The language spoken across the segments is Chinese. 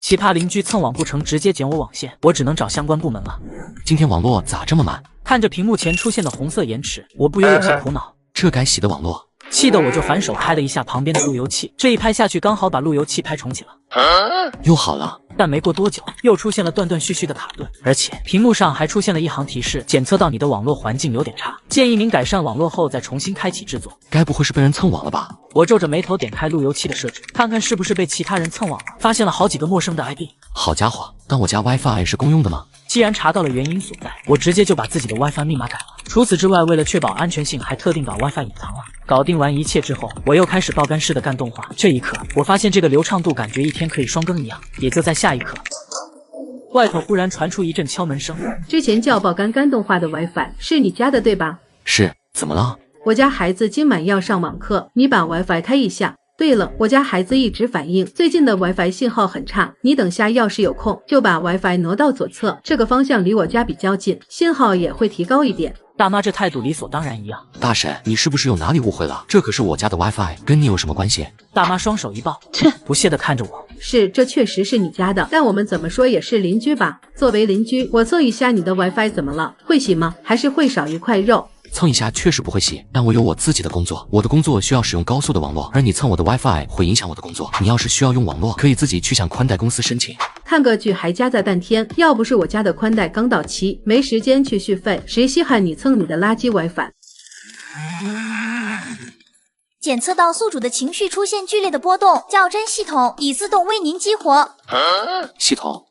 奇葩邻居蹭网不成，直接剪我网线，我只能找相关部门了。今天网络咋这么慢？看着屏幕前出现的红色延迟，我不由有些苦恼。这该洗的网络，气得我就反手拍了一下旁边的路由器，这一拍下去，刚好把路由器拍重启了。又好了。但没过多久，又出现了断断续续的卡顿，而且屏幕上还出现了一行提示：检测到你的网络环境有点差，建议您改善网络后再重新开启制作。该不会是被人蹭网了吧？我皱着眉头点开路由器的设置，看看是不是被其他人蹭网了，发现了好几个陌生的 IP。好家伙，但我家 WiFi 是公用的吗？既然查到了原因所在，我直接就把自己的 WiFi 密码改了。除此之外，为了确保安全性，还特定把 WiFi 隐藏了。搞定完一切之后，我又开始爆肝式的干动画。这一刻，我发现这个流畅度感觉一天可以双更一样。也就在下一刻，外头忽然传出一阵敲门声。之前叫爆肝干动画的 WiFi 是你家的对吧？是，怎么了？我家孩子今晚要上网课，你把 WiFi 开一下。对了，我家孩子一直反映最近的 WiFi 信号很差，你等下要是有空，就把 WiFi 挪到左侧，这个方向离我家比较近，信号也会提高一点。大妈这态度理所当然一样。大婶，你是不是有哪里误会了？这可是我家的 WiFi， 跟你有什么关系？大妈双手一抱，不屑地看着我。是，这确实是你家的，但我们怎么说也是邻居吧？作为邻居，我测一下你的 WiFi 怎么了？会洗吗？还是会少一块肉？蹭一下确实不会洗，但我有我自己的工作，我的工作需要使用高速的网络，而你蹭我的 WiFi 会影响我的工作。你要是需要用网络，可以自己去向宽带公司申请。看个剧还夹在半天，要不是我家的宽带刚到期，没时间去续费，谁稀罕你蹭你的垃圾 WiFi？ 检测到宿主的情绪出现剧烈的波动，较真系统已自动为您激活。系统，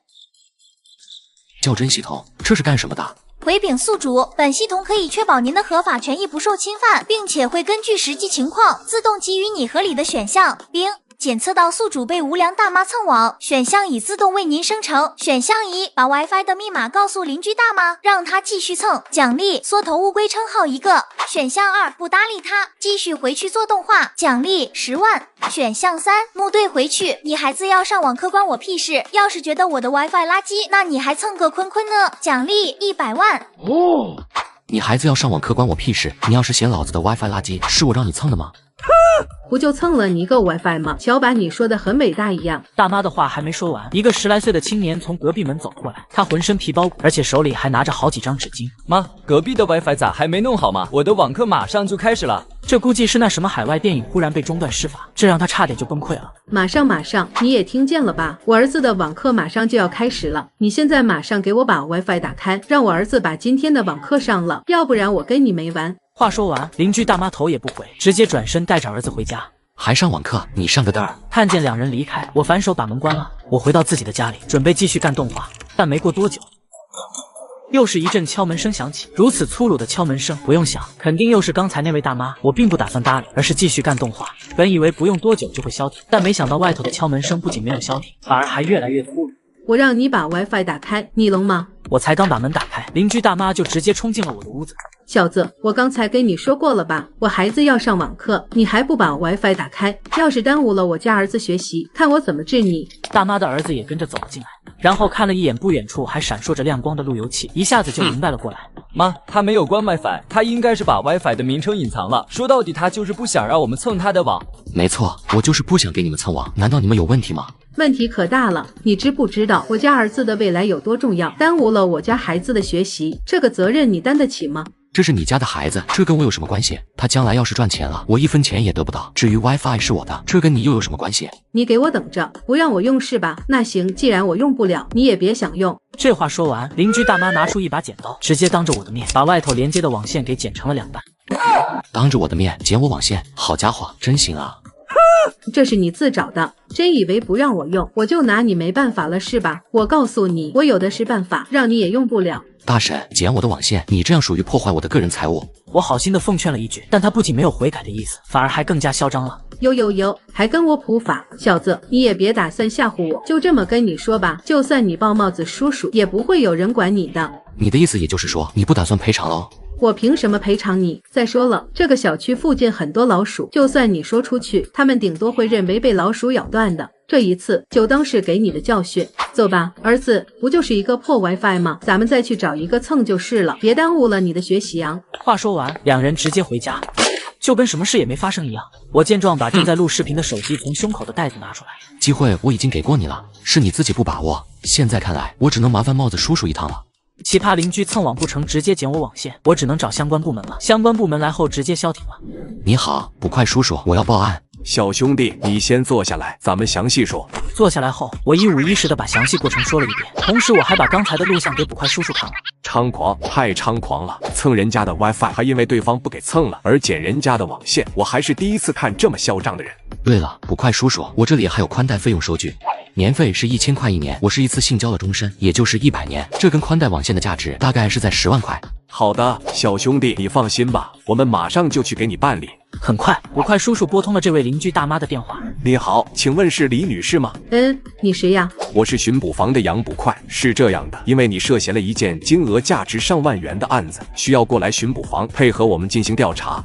较真系统，这是干什么的？回禀宿主，本系统可以确保您的合法权益不受侵犯，并且会根据实际情况自动给予你合理的选项，并检测到宿主被无良大妈蹭网，选项已自动为您生成。选项一，把 WiFi 的密码告诉邻居大妈，让她继续蹭，奖励缩头乌龟称号1个。选项二，不搭理她，继续回去做动画，奖励10万。选项三，怒怼回去，你孩子要上网课关我屁事，要是觉得我的 WiFi 垃圾，那你还蹭个坤坤呢，奖励100万。你孩子要上网课关我屁事，你要是嫌老子的 WiFi 垃圾，是我让你蹭的吗？不就蹭了你一个 WiFi 吗？小把你说的很伟大一样。大妈的话还没说完，一个10来岁的青年从隔壁门走过来，他浑身皮包骨，而且手里还拿着好几张纸巾。妈，隔壁的 WiFi 咋还没弄好吗？我的网课马上就开始了。这估计是那什么海外电影忽然被中断施法，这让他差点就崩溃了。马上，你也听见了吧？我儿子的网课马上就要开始了，你现在马上给我把 WiFi 打开，让我儿子把今天的网课上了，要不然我跟你没完。话说完，邻居大妈头也不回，直接转身带着儿子回家。还上网课？你上个嘚儿！看见两人离开，我反手把门关了。我回到自己的家里，准备继续干动画，但没过多久，又是一阵敲门声响起。如此粗鲁的敲门声，不用想，肯定又是刚才那位大妈。我并不打算搭理，而是继续干动画。本以为不用多久就会消停，但没想到外头的敲门声不仅没有消停，反而还越来越粗鲁。我让你把 WiFi 打开，你聋吗？我才刚把门打开，邻居大妈就直接冲进了我的屋子。小子，我刚才跟你说过了吧，我孩子要上网课，你还不把 WiFi 打开，要是耽误了我家儿子学习，看我怎么治你。大妈的儿子也跟着走了进来，然后看了一眼不远处还闪烁着亮光的路由器，一下子就明白了过来。妈，他没有关 WiFi， 他应该是把 WiFi 的名称隐藏了。说到底，他就是不想让我们蹭他的网。没错，我就是不想给你们蹭网，难道你们有问题吗？问题可大了，你知不知道我家儿子的未来有多重要？耽误了我家孩子的学习，这个责任你担得起吗？这是你家的孩子，这跟我有什么关系？他将来要是赚钱了，我1分钱也得不到。至于 WiFi 是我的，这跟你又有什么关系？你给我等着，不让我用是吧？那行，既然我用不了，你也别想用。这话说完，邻居大妈拿出一把剪刀，直接当着我的面把外头连接的网线给剪成了2半。当着我的面剪我网线，好家伙，真行啊！这是你自找的，真以为不让我用，我就拿你没办法了是吧？我告诉你，我有的是办法，让你也用不了。大婶，剪我的网线，你这样属于破坏我的个人财物。我好心的奉劝了一句，但他不仅没有悔改的意思，反而还更加嚣张了。有，还跟我普法，小子，你也别打算吓唬我，就这么跟你说吧，就算你抱帽子叔叔，也不会有人管你的。你的意思也就是说，你不打算赔偿喽？我凭什么赔偿你？再说了，这个小区附近很多老鼠，就算你说出去，他们顶多会认为被老鼠咬断的。这一次就当是给你的教训。走吧，儿子，不就是一个破 WiFi 吗？咱们再去找一个蹭就是了，别耽误了你的学习啊。话说完，两人直接回家。就跟什么事也没发生一样。我见状，把正在录视频的手机从胸口的袋子拿出来。机会我已经给过你了，是你自己不把握。现在看来，我只能麻烦帽子叔叔一趟了。奇葩邻居蹭网不成，直接剪我网线，我只能找相关部门了。相关部门来后直接消停了。你好，捕快叔叔，我要报案。小兄弟，你先坐下来，咱们详细说。坐下来后，我一五一十的把详细过程说了一遍，同时我还把刚才的录像给捕快叔叔看了。猖狂，太猖狂了！蹭人家的 WiFi， 还因为对方不给蹭了而剪人家的网线，我还是第一次看这么嚣张的人。对了，捕快叔叔，我这里还有宽带费用收据，年费是1000块一年，我是一次性交了终身，也就是100年，这根宽带网线的价值大概是在10万块。好的，小兄弟，你放心吧，我们马上就去给你办理。很快，捕快叔叔拨通了这位邻居大妈的电话。你好，请问是李女士吗？你谁呀？我是巡捕房的杨捕快。是这样的，因为你涉嫌了一件金额价值上万元的案子，需要过来巡捕房配合我们进行调查。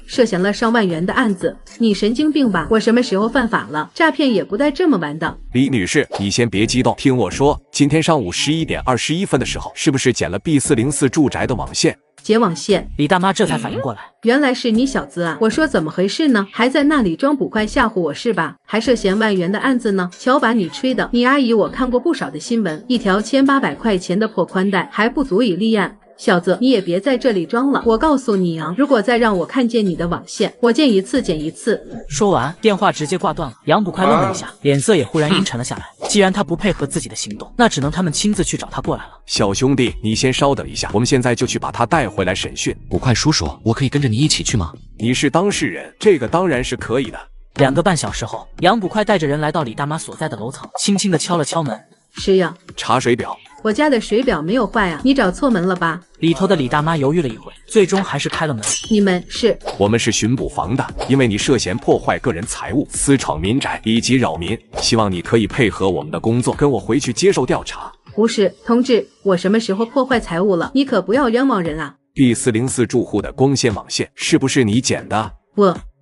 涉嫌了上万元的案子，你神经病吧？我什么时候犯法了？诈骗也不带这么玩的。李女士，你先别激动，听我说，今天上午11点21分的时候，是不是剪了 B404住宅的网线？剪网线，李大妈这才反应过来，原来是你小子啊！我说怎么回事呢？还在那里装捕快吓唬我是吧？还涉嫌万元的案子呢？瞧把你吹的！你阿姨我看过不少的新闻，一条1800块钱的破宽带还不足以立案。小子，你也别在这里装了！我告诉你啊，如果再让我看见你的网线，我见一次剪一次。说完，电话直接挂断了。杨捕快愣了一下，脸色也忽然阴沉了下来。既然他不配合自己的行动，那只能他们亲自去找他过来了。小兄弟，你先稍等一下，我们现在就去把他带回来审讯。捕快叔叔，我可以跟着你一起去吗？你是当事人，这个当然是可以的。2个半小时后，杨捕快带着人来到李大妈所在的楼层，轻轻地敲了敲门。是呀，查水表。我家的水表没有坏啊，你找错门了吧？里头的李大妈犹豫了一会，最终还是开了门。你们是？我们是巡捕房的，因为你涉嫌破坏个人财物、私闯民宅以及扰民，希望你可以配合我们的工作，跟我回去接受调查。不是，同志，我什么时候破坏财物了？你可不要冤枉人啊！B404住户的光纤网线是不是你剪的？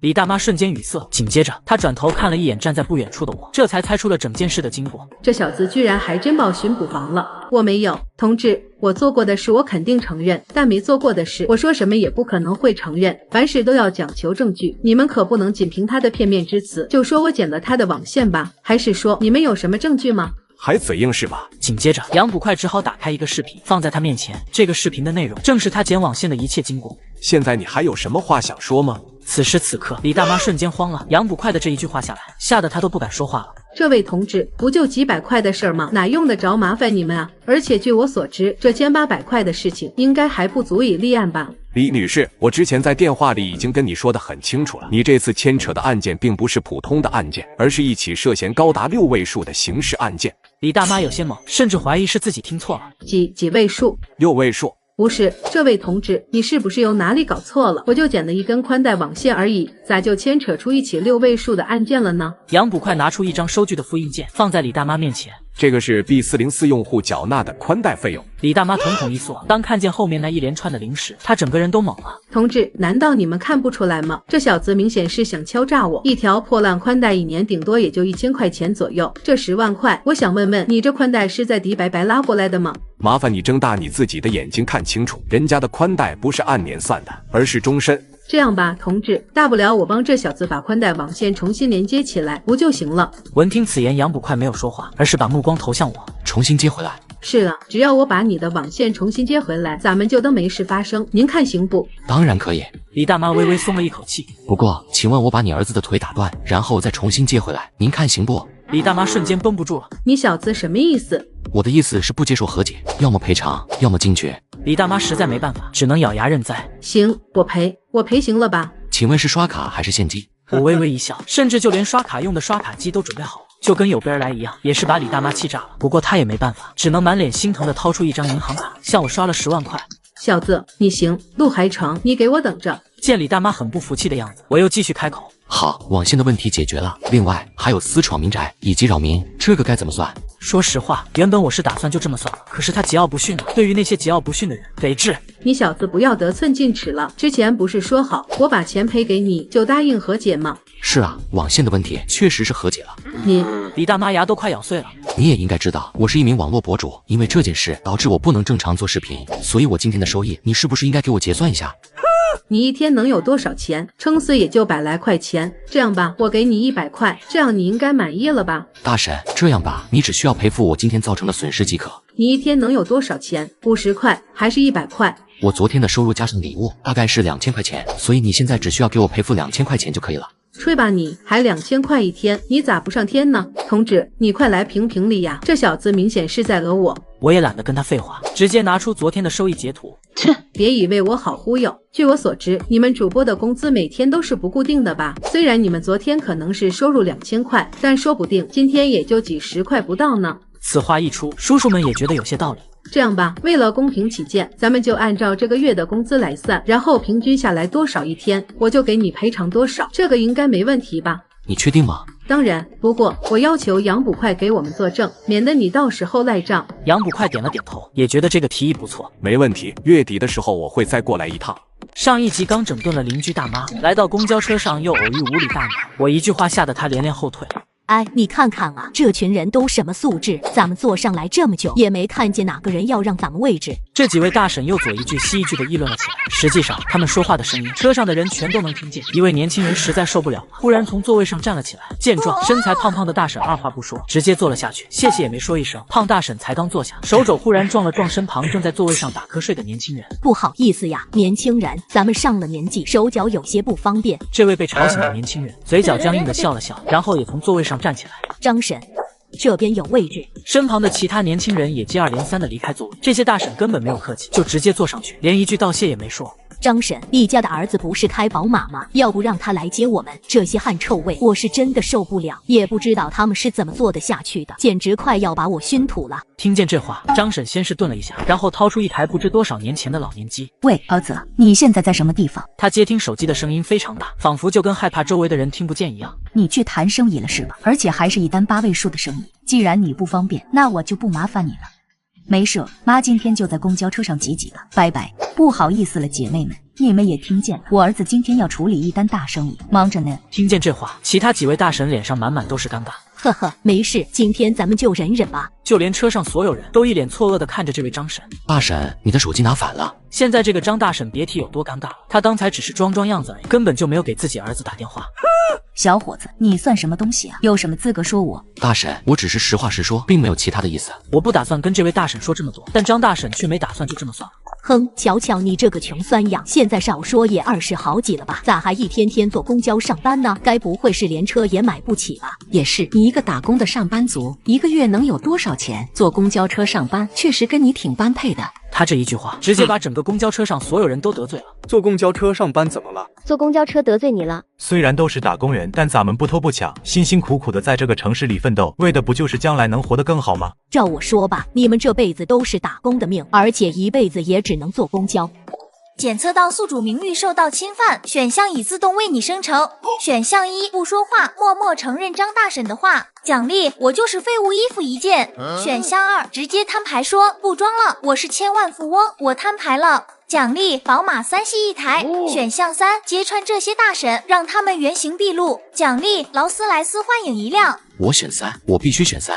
李大妈瞬间语塞，紧接着她转头看了一眼站在不远处的我，这才猜出了整件事的经过。这小子居然还真报巡捕房了！我没有，同志，我做过的事我肯定承认，但没做过的事，我说什么也不可能会承认。凡事都要讲求证据，你们可不能仅凭他的片面之词就说我剪了他的网线吧？还是说你们有什么证据吗？还嘴硬是吧？紧接着，杨捕快只好打开一个视频，放在他面前。这个视频的内容正是他剪网线的一切经过。现在你还有什么话想说吗？此时此刻，李大妈瞬间慌了。杨捕快的这一句话下来，吓得她都不敢说话了。这位同志，不就几百块的事儿吗？哪用得着麻烦你们啊？而且据我所知，这1800块的事情应该还不足以立案吧？李女士，我之前在电话里已经跟你说得很清楚了，你这次牵扯的案件并不是普通的案件，而是一起涉嫌高达6位数的刑事案件。李大妈有些懵，甚至怀疑是自己听错了。几位数？6位数。不是，这位同志，你是不是有哪里搞错了？我就剪了一根宽带网线而已，咋就牵扯出一起6位数的案件了呢？杨捕快拿出一张收据的复印件，放在李大妈面前。这个是 B404用户缴纳的宽带费用。李大妈瞳孔一缩，当看见后面那一连串的零食，她整个人都懵了。同志，难道你们看不出来吗？这小子明显是想敲诈我，一条破烂宽带一年顶多也就1000块钱左右，这10万块，我想问问你，这宽带是在迪拜拉过来的吗？麻烦你睁大你自己的眼睛看清楚，人家的宽带不是按年算的，而是终身。这样吧，同志，大不了我帮这小子把宽带网线重新连接起来，不就行了？闻听此言，杨捕快没有说话，而是把目光投向我。重新接回来。是啊，只要我把你的网线重新接回来，咱们就当没事发生，您看行不？当然可以。李大妈微微松了一口气。不过，请问我把你儿子的腿打断，然后再重新接回来，您看行不？李大妈瞬间绷不住了。你小子什么意思？我的意思是不接受和解，要么赔偿，要么禁绝。李大妈实在没办法，只能咬牙认栽。行，我赔行了吧？请问是刷卡还是现金？我微微一笑，甚至就连刷卡用的刷卡机都准备好了，就跟有备而来一样，也是把李大妈气炸了。不过她也没办法，只能满脸心疼的掏出一张银行卡，向我刷了10万块。小子，你行，路还长，你给我等着。见李大妈很不服气的样子，我又继续开口。好，网线的问题解决了，另外还有私闯民宅以及扰民，这个该怎么算？说实话，原本我是打算就这么算了，可是他桀骜不驯啊，对于那些桀骜不驯的人，得治。你小子不要得寸进尺了，之前不是说好我把钱赔给你就答应和解吗？是啊，网线的问题确实是和解了。李大妈牙都快咬碎了。你也应该知道，我是一名网络博主，因为这件事导致我不能正常做视频，所以我今天的收益，你是不是应该给我结算一下？你一天能有多少钱？撑死也就100来块钱。这样吧，我给你100块，这样你应该满意了吧？大婶，这样吧，你只需要赔付我今天造成的损失即可。你一天能有多少钱？50块还是100块？我昨天的收入加上礼物，大概是2000块钱，所以你现在只需要给我赔付2000块钱就可以了。吹吧你，还2000块一天，你咋不上天呢？同志，你快来评评理呀！这小子明显是在讹我。我也懒得跟他废话，直接拿出昨天的收益截图。切，别以为我好忽悠。据我所知，你们主播的工资每天都是不固定的吧？虽然你们昨天可能是收入2000块，但说不定今天也就几十块不到呢。此话一出，叔叔们也觉得有些道理。这样吧，为了公平起见，咱们就按照这个月的工资来算，然后平均下来多少一天，我就给你赔偿多少，这个应该没问题吧？你确定吗？当然，不过我要求杨捕快给我们作证，免得你到时候赖账。杨捕快点了点头，也觉得这个提议不错。没问题，月底的时候我会再过来一趟。上一集刚整顿了邻居大妈，来到公交车上又偶遇无理大妈，我一句话吓得她连连后退。哎，你看看啊，这群人都什么素质？咱们坐上来这么久，也没看见哪个人要让咱们位置。这几位大婶又左一句西一句的议论了起来。实际上，他们说话的声音，车上的人全都能听见。一位年轻人实在受不了了，忽然从座位上站了起来。见状，身材胖胖的大婶二话不说，直接坐了下去，谢谢也没说一声。胖大婶才刚坐下，手肘忽然撞了撞身旁正在座位上打瞌睡的年轻人。不好意思呀，年轻人，咱们上了年纪，手脚有些不方便。这位被吵醒的年轻人嘴角僵硬的笑了笑，然后也从座位上站起来。张婶，这边有位置。身旁的其他年轻人也接二连三的离开座位，这些大婶根本没有客气，就直接坐上去，连一句道谢也没说。张婶，你家的儿子不是开宝马吗？要不让他来接我们？这些汗臭味，我是真的受不了，也不知道他们是怎么做得下去的，简直快要把我熏土了。听见这话，张婶先是顿了一下，然后掏出一台不知多少年前的老年机。喂，儿子，你现在在什么地方？他接听手机的声音非常大，仿佛就跟害怕周围的人听不见一样。你去谈生意了是吧？而且还是一单8位数的生意。既然你不方便，那我就不麻烦你了。没事，妈今天就在公交车上挤挤了，拜拜。不好意思了，姐妹们，你们也听见了，我儿子今天要处理一单大生意，忙着呢。听见这话，其他几位大婶脸上满满都是尴尬。呵呵，没事，今天咱们就忍忍吧。就连车上所有人都一脸错愕地看着这位张婶。大婶，你的手机拿反了。现在这个张大婶别提有多尴尬了，她刚才只是装样子而已，根本就没有给自己儿子打电话。小伙子，你算什么东西啊？有什么资格说我？大婶，我只是实话实说，并没有其他的意思。我不打算跟这位大婶说这么多，但张大婶却没打算就这么算了。哼，瞧瞧你这个穷酸样，现在少说也20好几了吧？咋还一天天坐公交上班呢？该不会是连车也买不起吧？也是，你一个打工的上班族，一个月能有多少钱？坐公交车上班，确实跟你挺般配的。他这一句话，直接把整个公交车上所有人都得罪了。坐公交车上班怎么了？坐公交车得罪你了？虽然都是打工人，但咱们不偷不抢，辛辛苦苦的在这个城市里奋斗，为的不就是将来能活得更好吗？照我说吧，你们这辈子都是打工的命，而且一辈子也只能坐公交。检测到宿主名誉受到侵犯，选项已自动为你生成。选项1，不说话，默默承认张大婶的话。奖励，我就是废物衣服1件。选项2，直接摊牌说不装了，我是千万富翁，我摊牌了。奖励，宝马3系1台。选项3，揭穿这些大婶，让他们原形毕露。奖励，劳斯莱斯幻影1辆。我选3，我必须选3。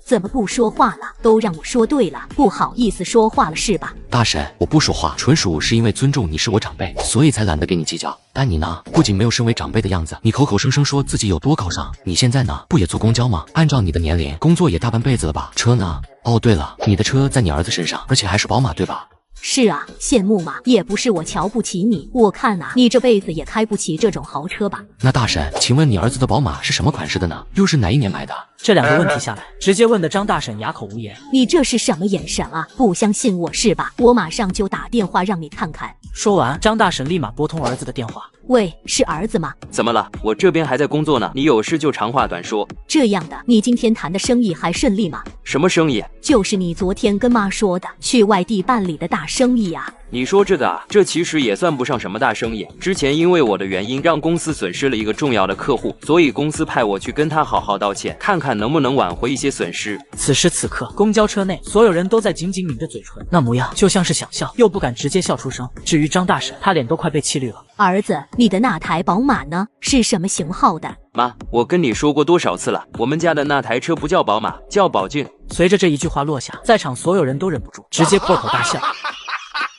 怎么不说话了？都让我说对了，不好意思说话了是吧？大婶，我不说话，纯属是因为尊重你是我长辈，所以才懒得跟你计较。但你呢，不仅没有身为长辈的样子，你口口声声说自己有多高尚。你现在呢，不也坐公交吗？按照你的年龄，工作也大半辈子了吧？车呢？哦，对了，你的车在你儿子身上，而且还是宝马，对吧？是啊，羡慕嘛，也不是我瞧不起你，我看啊，你这辈子也开不起这种豪车吧？那大婶，请问你儿子的宝马是什么款式的呢？又是哪一年买的？这2个问题下来，直接问的张大婶哑口无言。你这是什么眼神啊？不相信我是吧？我马上就打电话让你看看。说完，张大婶立马拨通儿子的电话。喂，是儿子吗？怎么了？我这边还在工作呢，你有事就长话短说。这样的，你今天谈的生意还顺利吗？什么生意？就是你昨天跟妈说的去外地办理的大生意啊。你说这个啊，这其实也算不上什么大生意。之前因为我的原因，让公司损失了一个重要的客户，所以公司派我去跟他好好道歉，看看能不能挽回一些损失。此时此刻，公交车内所有人都在紧紧抿着嘴唇，那模样就像是想笑又不敢直接笑出声。至于张大婶，她脸都快被气绿了。儿子，你的那台宝马呢？是什么型号的？妈，我跟你说过多少次了，我们家的那台车不叫宝马，叫宝骏。随着这一句话落下，在场所有人都忍不住直接破口大笑。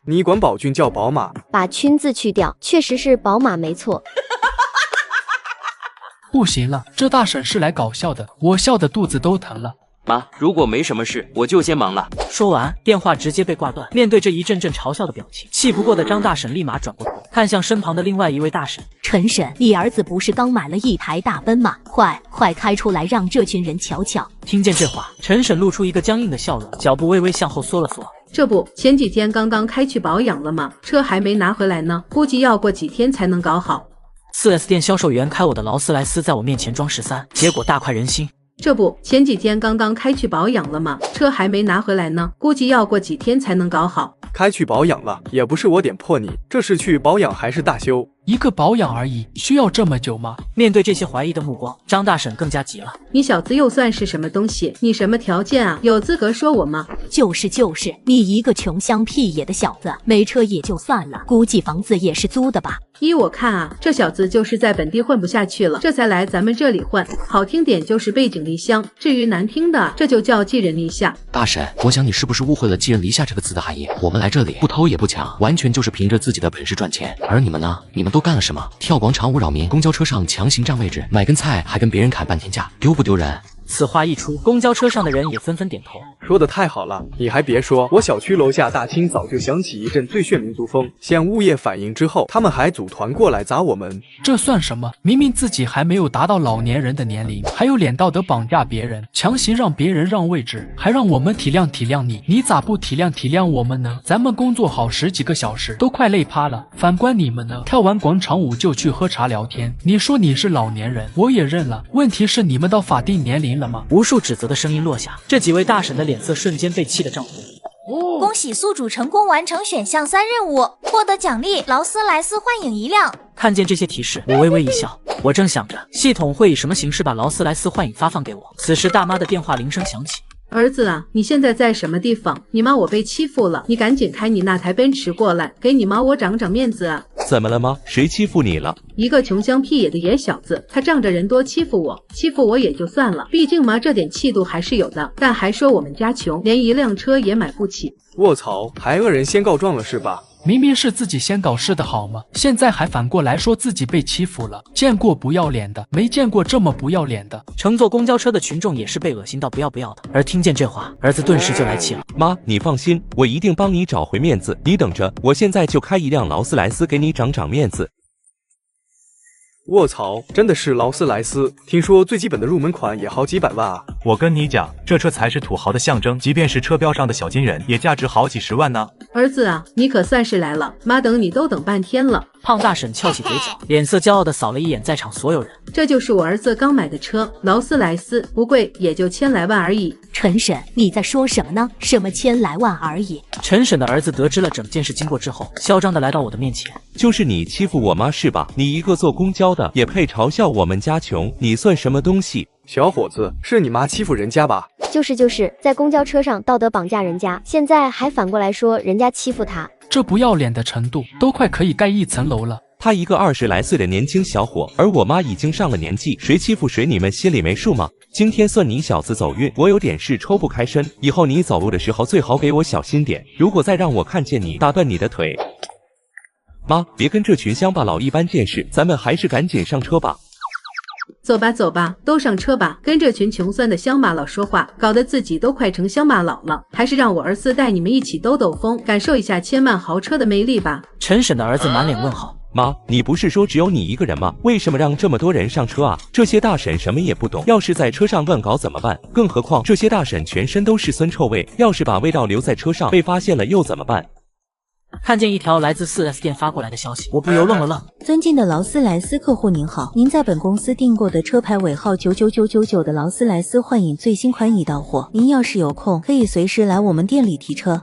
你管宝骏叫宝马？把军字去掉，确实是宝马没错。不行了，这大婶是来搞笑的，我笑得肚子都疼了。妈，如果没什么事，我就先忙了。说完，电话直接被挂断。面对这一阵阵嘲笑的表情，气不过的张大婶立马转过头，看向身旁的另外一位大婶。陈婶，你儿子不是刚买了一台大奔吗？快开出来，让这群人瞧瞧。听见这话，陈婶露出一个僵硬的笑容，脚步微微向后缩了缩。这不，前几天刚刚开去保养了吗？车还没拿回来呢，估计要过几天才能搞好。4S 店销售员开我的劳斯莱斯在我面前装13，结果大快人心。这不，前几天刚刚开去保养了吗？车还没拿回来呢，估计要过几天才能搞好。开去保养了，也不是我点破你，这是去保养还是大修？一个保养而已，需要这么久吗？面对这些怀疑的目光，张大婶更加急了。你小子又算是什么东西？你什么条件啊？有资格说我吗？就是，你一个穷乡僻野的小子，没车也就算了，估计房子也是租的吧？依我看啊，这小子就是在本地混不下去了，这才来咱们这里混。好听点就是背井离乡，至于难听的，这就叫寄人篱下。大婶，我想你是不是误会了寄人篱下这个词的含义？我们来这里不偷也不抢，完全就是凭着自己的本事赚钱。而你们呢？你们都干了什么？跳广场舞扰民，公交车上强行占位置，买根菜还跟别人砍半天价，丢不丢人？此话一出，公交车上的人也纷纷点头。说的太好了，你还别说，我小区楼下大清早就响起一阵最炫民族风，向物业反映之后，他们还组团过来砸我们。这算什么？明明自己还没有达到老年人的年龄，还有脸道德绑架别人，强行让别人让位置，还让我们体谅体谅你，你咋不体谅我们呢？咱们工作好10几个小时，都快累趴了，反观你们呢，跳完广场舞就去喝茶聊天。你说你是老年人，我也认了，问题是你们到法定年龄了吗？无数指责的声音落下，这几位大婶的脸色瞬间被气得涨红。恭喜宿主成功完成选项3任务，获得奖励劳斯莱斯幻影1辆。看见这些提示，我微微一笑。我正想着系统会以什么形式把劳斯莱斯幻影发放给我，此时大妈的电话铃声响起。儿子啊，你现在在什么地方？你妈我被欺负了，你赶紧开你那台奔驰过来，给你妈我长面子啊！怎么了吗？谁欺负你了？一个穷乡僻野的野小子，他仗着人多欺负我也就算了，毕竟嘛这点气度还是有的，但还说我们家穷，连一辆车也买不起。卧槽，还恶人先告状了是吧？明明是自己先搞事的好吗？现在还反过来说自己被欺负了，见过不要脸的，没见过这么不要脸的。乘坐公交车的群众也是被恶心到不要的，而听见这话，儿子顿时就来气了。妈，你放心，我一定帮你找回面子，你等着，我现在就开一辆劳斯莱斯给你长面子。卧槽，真的是劳斯莱斯，听说最基本的入门款也好几百万啊！我跟你讲，这车才是土豪的象征，即便是车标上的小金人，也价值好几十万呢。儿子啊，你可算是来了，妈等你都等半天了。胖大婶翘起嘴角，脸色骄傲地扫了一眼在场所有人。这就是我儿子刚买的车，劳斯莱斯，不贵，也就1000来万而已。陈婶，你在说什么呢？什么1000来万而已？陈婶的儿子得知了整件事经过之后，嚣张地来到我的面前。就是你欺负我妈是吧？你一个坐公交的也配嘲笑我们家穷？你算什么东西？小伙子，是你妈欺负人家吧？就是在公交车上道德绑架人家，现在还反过来说人家欺负他，这不要脸的程度都快可以盖1层楼了。他一个20来岁的年轻小伙，而我妈已经上了年纪，谁欺负谁你们心里没数吗？今天算你小子走运，我有点事抽不开身，以后你走路的时候最好给我小心点，如果再让我看见你，打断你的腿。妈，别跟这群乡巴佬一般见识，咱们还是赶紧上车吧。走吧，都上车吧！跟这群穷酸的乡巴佬说话，搞得自己都快成乡巴佬了。还是让我儿子带你们一起兜风，感受一下千万豪车的魅力吧。陈婶的儿子满脸问号。妈，你不是说只有你一个人吗？为什么让这么多人上车啊？这些大婶什么也不懂，要是在车上乱搞怎么办？更何况这些大婶全身都是酸臭味，要是把味道留在车上被发现了又怎么办？看见一条来自4S店发过来的消息，我不由愣了愣。尊敬的劳斯莱斯客户您好，您在本公司订购的车牌尾号99999的劳斯莱斯幻影最新款已到货，您要是有空可以随时来我们店里提车。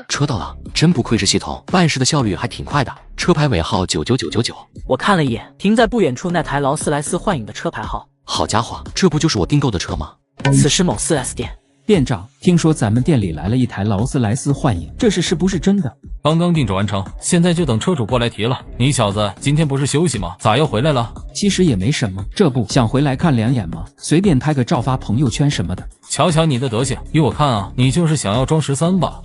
车到了，真不愧是系统，办事的效率还挺快的。车牌尾号99999，我看了一眼停在不远处那台劳斯莱斯幻影的车牌号。好家伙，这不就是我订购的车吗？此时某4S店。店长，听说咱们店里来了一台劳斯莱斯幻影，这事是不是真的？刚刚定制完成，现在就等车主过来提了。你小子今天不是休息吗？咋又回来了？其实也没什么，这不想回来看两眼吗？随便拍个照发朋友圈什么的。瞧瞧你的德行，依我看啊，你就是想要装13吧。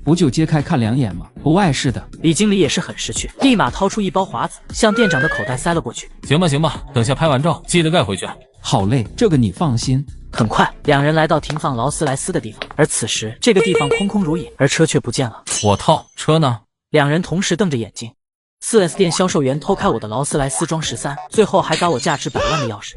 不就揭开看两眼吗？不碍事的。李经理也是很识趣，立马掏出一包华子，向店长的口袋塞了过去。行吧行吧，等下拍完照记得盖回去。好嘞，这个你放心。很快，两人来到停放劳斯莱斯的地方，而此时这个地方空空如也，而车却不见了。我操，车呢？两人同时瞪着眼睛。4S 店销售员偷开我的劳斯莱斯装13，最后还搞我价值100万的钥匙。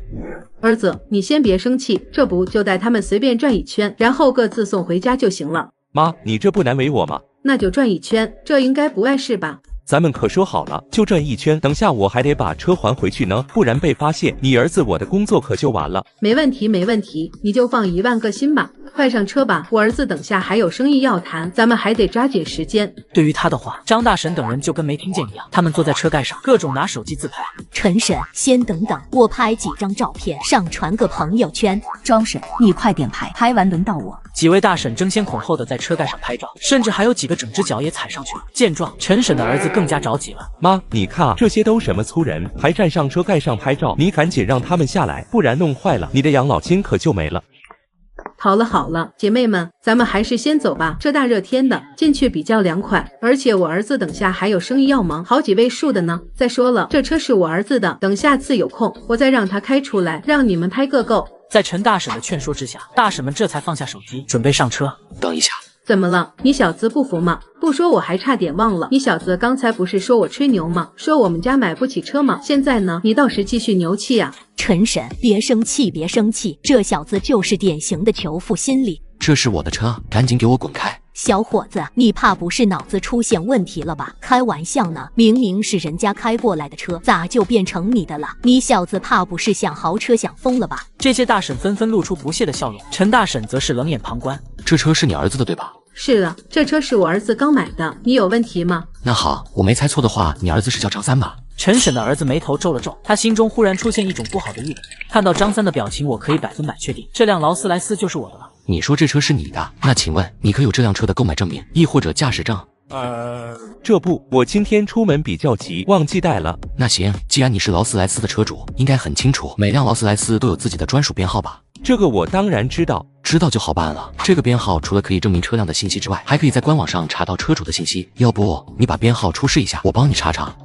儿子，你先别生气，这不就带他们随便转一圈，然后各自送回家就行了。妈，你这不难为我吗？那就转一圈，这应该不碍事吧？咱们可说好了，就转一圈，等下我还得把车还回去呢，不然被发现，你儿子我的工作可就完了。没问题，没问题，你就放1万个心吧。快上车吧，我儿子等下还有生意要谈，咱们还得抓紧时间。对于他的话，张大婶等人就跟没听见一样，他们坐在车盖上，各种拿手机自拍。陈婶，先等等，我拍几张照片，上传个朋友圈。庄婶，你快点拍，拍完轮到我。几位大婶争先恐后的在车盖上拍照，甚至还有几个整只脚也踩上去了。见状，陈婶的儿子更加着急了。妈，你看啊，这些都什么粗人，还站上车盖上拍照，你赶紧让他们下来，不然弄坏了，你的养老金可就没了。好了好了，姐妹们，咱们还是先走吧。这大热天的，进去比较凉快。而且我儿子等下还有生意要忙，好几位数的呢。再说了，这车是我儿子的，等下次有空，我再让他开出来，让你们拍个够。在陈大婶的劝说之下，大婶们这才放下手机，准备上车。等一下。怎么了？你小子不服吗？不说我还差点忘了，你小子刚才不是说我吹牛吗？说我们家买不起车吗？现在呢？你倒是继续牛气啊！陈婶，别生气，别生气，这小子就是典型的求富心理。这是我的车，赶紧给我滚开！小伙子，你怕不是脑子出现问题了吧？开玩笑呢，明明是人家开过来的车，咋就变成你的了？你小子怕不是想豪车想疯了吧？这些大婶纷纷露出不屑的笑容，陈大婶则是冷眼旁观。这车是你儿子的对吧？是的，这车是我儿子刚买的，你有问题吗？那好，我没猜错的话，你儿子是叫张三吧？陈婶的儿子眉头皱了皱，他心中忽然出现一种不好的预感。看到张三的表情，我可以100%确定，这辆劳斯莱斯就是我的了。你说这车是你的，那请问你可有这辆车的购买证明，亦或者驾驶证？这不，我今天出门比较急，忘记带了。那行，既然你是劳斯莱斯的车主，应该很清楚，每辆劳斯莱斯都有自己的专属编号吧？这个我当然知道，知道就好办了。这个编号除了可以证明车辆的信息之外，还可以在官网上查到车主的信息。要不你把编号出示一下，我帮你查查。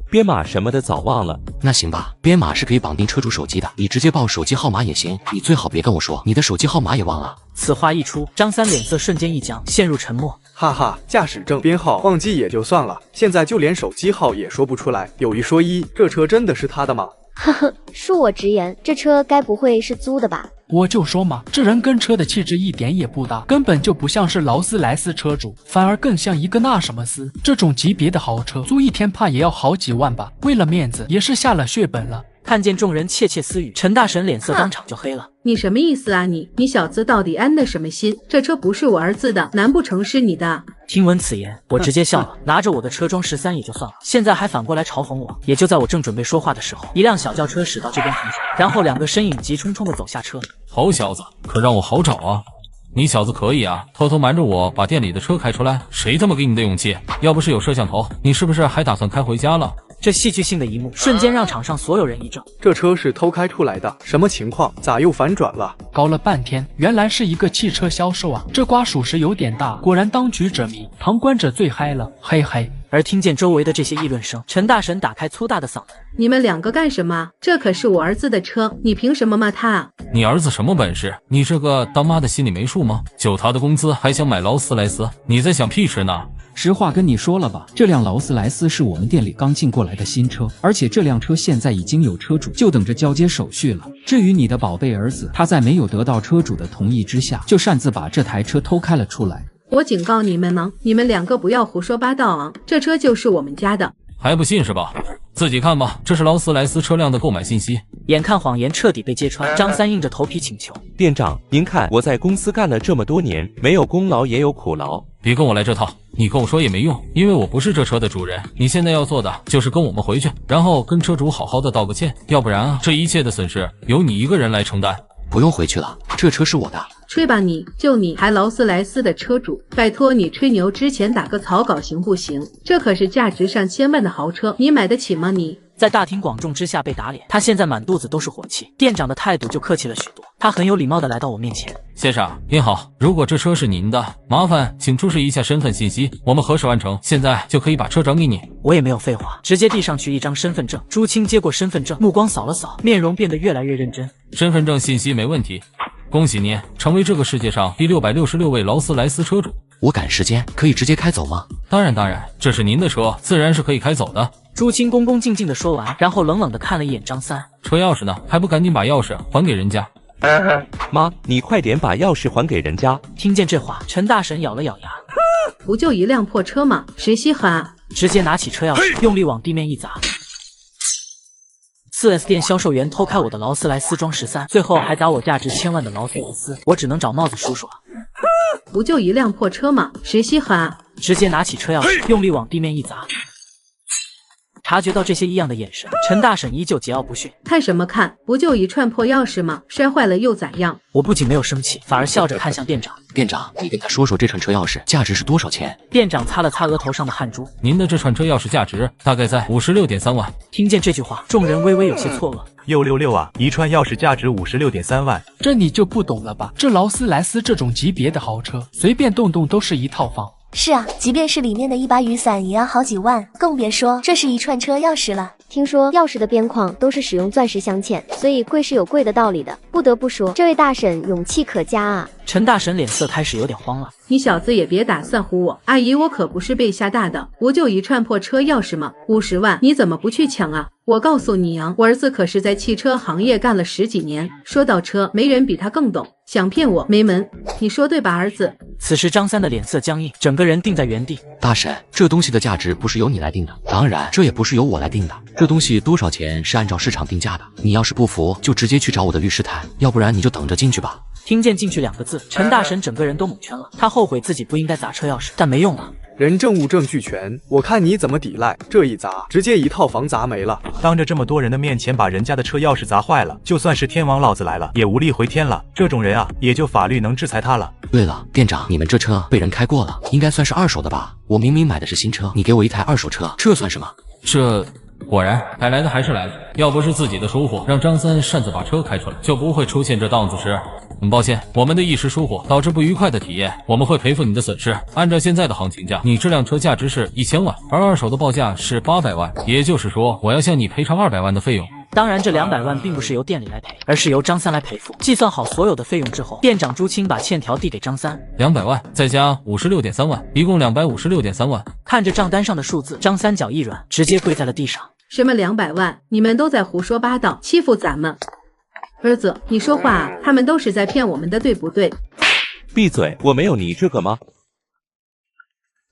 编码什么的早忘了。那行吧，编码是可以绑定车主手机的，你直接报手机号码也行。你最好别跟我说你的手机号码也忘了。此话一出，张三脸色瞬间一僵，陷入沉默。哈哈，驾驶证编号忘记也就算了，现在就连手机号也说不出来。有一说一，这车真的是他的吗？呵呵，恕我直言，这车该不会是租的吧？我就说嘛，这人跟车的气质一点也不搭，根本就不像是劳斯莱斯车主，反而更像一个那什么斯。这种级别的豪车，租一天怕也要好几万吧？为了面子，也是下了血本了。看见众人窃窃私语，陈大婶脸色当场就黑了。你什么意思啊你小子到底安的什么心？这车不是我儿子的，难不成是你的？听闻此言，我直接笑了，拿着我的车装13也就算了，现在还反过来嘲讽我。也就在我正准备说话的时候，一辆小轿车驶到这边停下，然后2个身影急冲冲的走下车。好小子，可让我好找啊！你小子可以啊，偷偷瞒着我把店里的车开出来，谁他妈给你的勇气？要不是有摄像头，你是不是还打算开回家了？这戏剧性的一幕瞬间让场上所有人一怔。这车是偷开出来的，什么情况？咋又反转了？搞了半天，原来是一个汽车销售啊！这瓜属实有点大，果然当局者迷，旁观者最嗨了，嘿嘿。而听见周围的这些议论声，陈大婶打开粗大的嗓子：“你们2个干什么？这可是我儿子的车，你凭什么骂他啊？你儿子什么本事？你这个当妈的心里没数吗？就他的工资还想买劳斯莱斯，你在想屁事呢？”实话跟你说了吧，这辆劳斯莱斯是我们店里刚进过来的新车，而且这辆车现在已经有车主，就等着交接手续了。至于你的宝贝儿子，他在没有得到车主的同意之下，就擅自把这台车偷开了出来。我警告你们呢，你们2个不要胡说八道啊！这车就是我们家的，还不信是吧？自己看吧，这是劳斯莱斯车辆的购买信息。眼看谎言彻底被揭穿，张三硬着头皮请求：“店长，您看我在公司干了这么多年，没有功劳也有苦劳。别跟我来这套，你跟我说也没用，因为我不是这车的主人。你现在要做的就是跟我们回去，然后跟车主好好的道个歉，要不然啊，这一切的损失由你一个人来承担。”不用回去了，这车是我的。吹吧你，就你还劳斯莱斯的车主，拜托你吹牛之前打个草稿行不行？这可是价值上千万的豪车，你买得起吗你？在大庭广众之下被打脸，他现在满肚子都是火气。店长的态度就客气了许多，他很有礼貌的来到我面前。先生您好，如果这车是您的，麻烦请出示一下身份信息，我们核实完成，现在就可以把车转给你。我也没有废话，直接递上去一张身份证。朱青接过身份证，目光扫了扫，面容变得越来越认真。身份证信息没问题，恭喜您成为这个世界上第666位劳斯莱斯车主。我赶时间，可以直接开走吗？当然，这是您的车，自然是可以开走的。朱青恭恭敬敬地说完，然后冷冷地看了一眼张三。车钥匙呢？还不赶紧把钥匙还给人家？妈，你快点把钥匙还给人家。听见这话，陈大婶咬了咬牙，不就一辆破车吗？谁稀罕啊？直接拿起车钥匙，用力往地面一砸。4S 店销售员偷开我的劳斯莱斯装13，最后还砸我价值1000万的劳斯莱斯，我只能找帽子叔叔了。不就一辆破车吗？谁稀罕啊？直接拿起车钥匙，用力往地面一砸。察觉到这些异样的眼神，陈大婶依旧桀骜不驯。看什么看？不就一串破钥匙吗？摔坏了又咋样？我不仅没有生气，反而笑着看向店长。店长，你跟他说说这串车钥匙价值是多少钱？店长擦了擦额头上的汗珠。您的这串车钥匙价值大概在56.3万。听见这句话，众人微微有些错愕。666啊，一串钥匙价值56.3万，这你就不懂了吧？这劳斯莱斯这种级别的豪车，随便动动都是一套房。是啊，即便是里面的一把雨伞也要好几万，更别说这是一串车钥匙了。听说钥匙的边框都是使用钻石镶嵌，所以贵是有贵的道理的。不得不说，这位大婶勇气可嘉啊！陈大婶脸色开始有点慌了。你小子也别打算唬我，阿姨我可不是被吓大的，不就一串破车钥匙吗？50万你怎么不去抢啊？我告诉你啊，我儿子可是在汽车行业干了10几年，说到车，没人比他更懂，想骗我没门。你说对吧，儿子？此时张三的脸色僵硬，整个人定在原地。大婶，这东西的价值不是由你来定的，当然这也不是由我来定的。这东西多少钱是按照市场定价的，你要是不服，就直接去找我的律师谈，要不然你就等着进去吧。听见进去2个字，陈大婶整个人都蒙圈了。他后悔自己不应该砸车钥匙，但没用了。人证物证俱全，我看你怎么抵赖。这一砸，直接一套房砸没了。当着这么多人的面前把人家的车钥匙砸坏了，就算是天王老子来了，也无力回天了。这种人啊，也就法律能制裁他了。对了，店长，你们这车被人开过了，应该算是二手的吧？我明明买的是新车，你给我一台二手车，这算什么？这果然该来的还是来了，要不是自己的疏忽，让张三擅自把车开出来，就不会出现这档子事。很抱歉，我们的一时疏忽导致不愉快的体验，我们会赔付你的损失。按照现在的行情价，你这辆车价值是1000万，而二手的报价是800万，也就是说，我要向你赔偿200万的费用。当然，这200万并不是由店里来赔，而是由张三来赔付。计算好所有的费用之后，店长朱青把欠条递给张三，200万再加56.3万，一共256.3万。看着账单上的数字，张三脚一软，直接跪在了地上。什么200万？你们都在胡说八道，欺负咱们！儿子，你说话啊，他们都是在骗我们的，对不对？闭嘴！我没有你这个吗？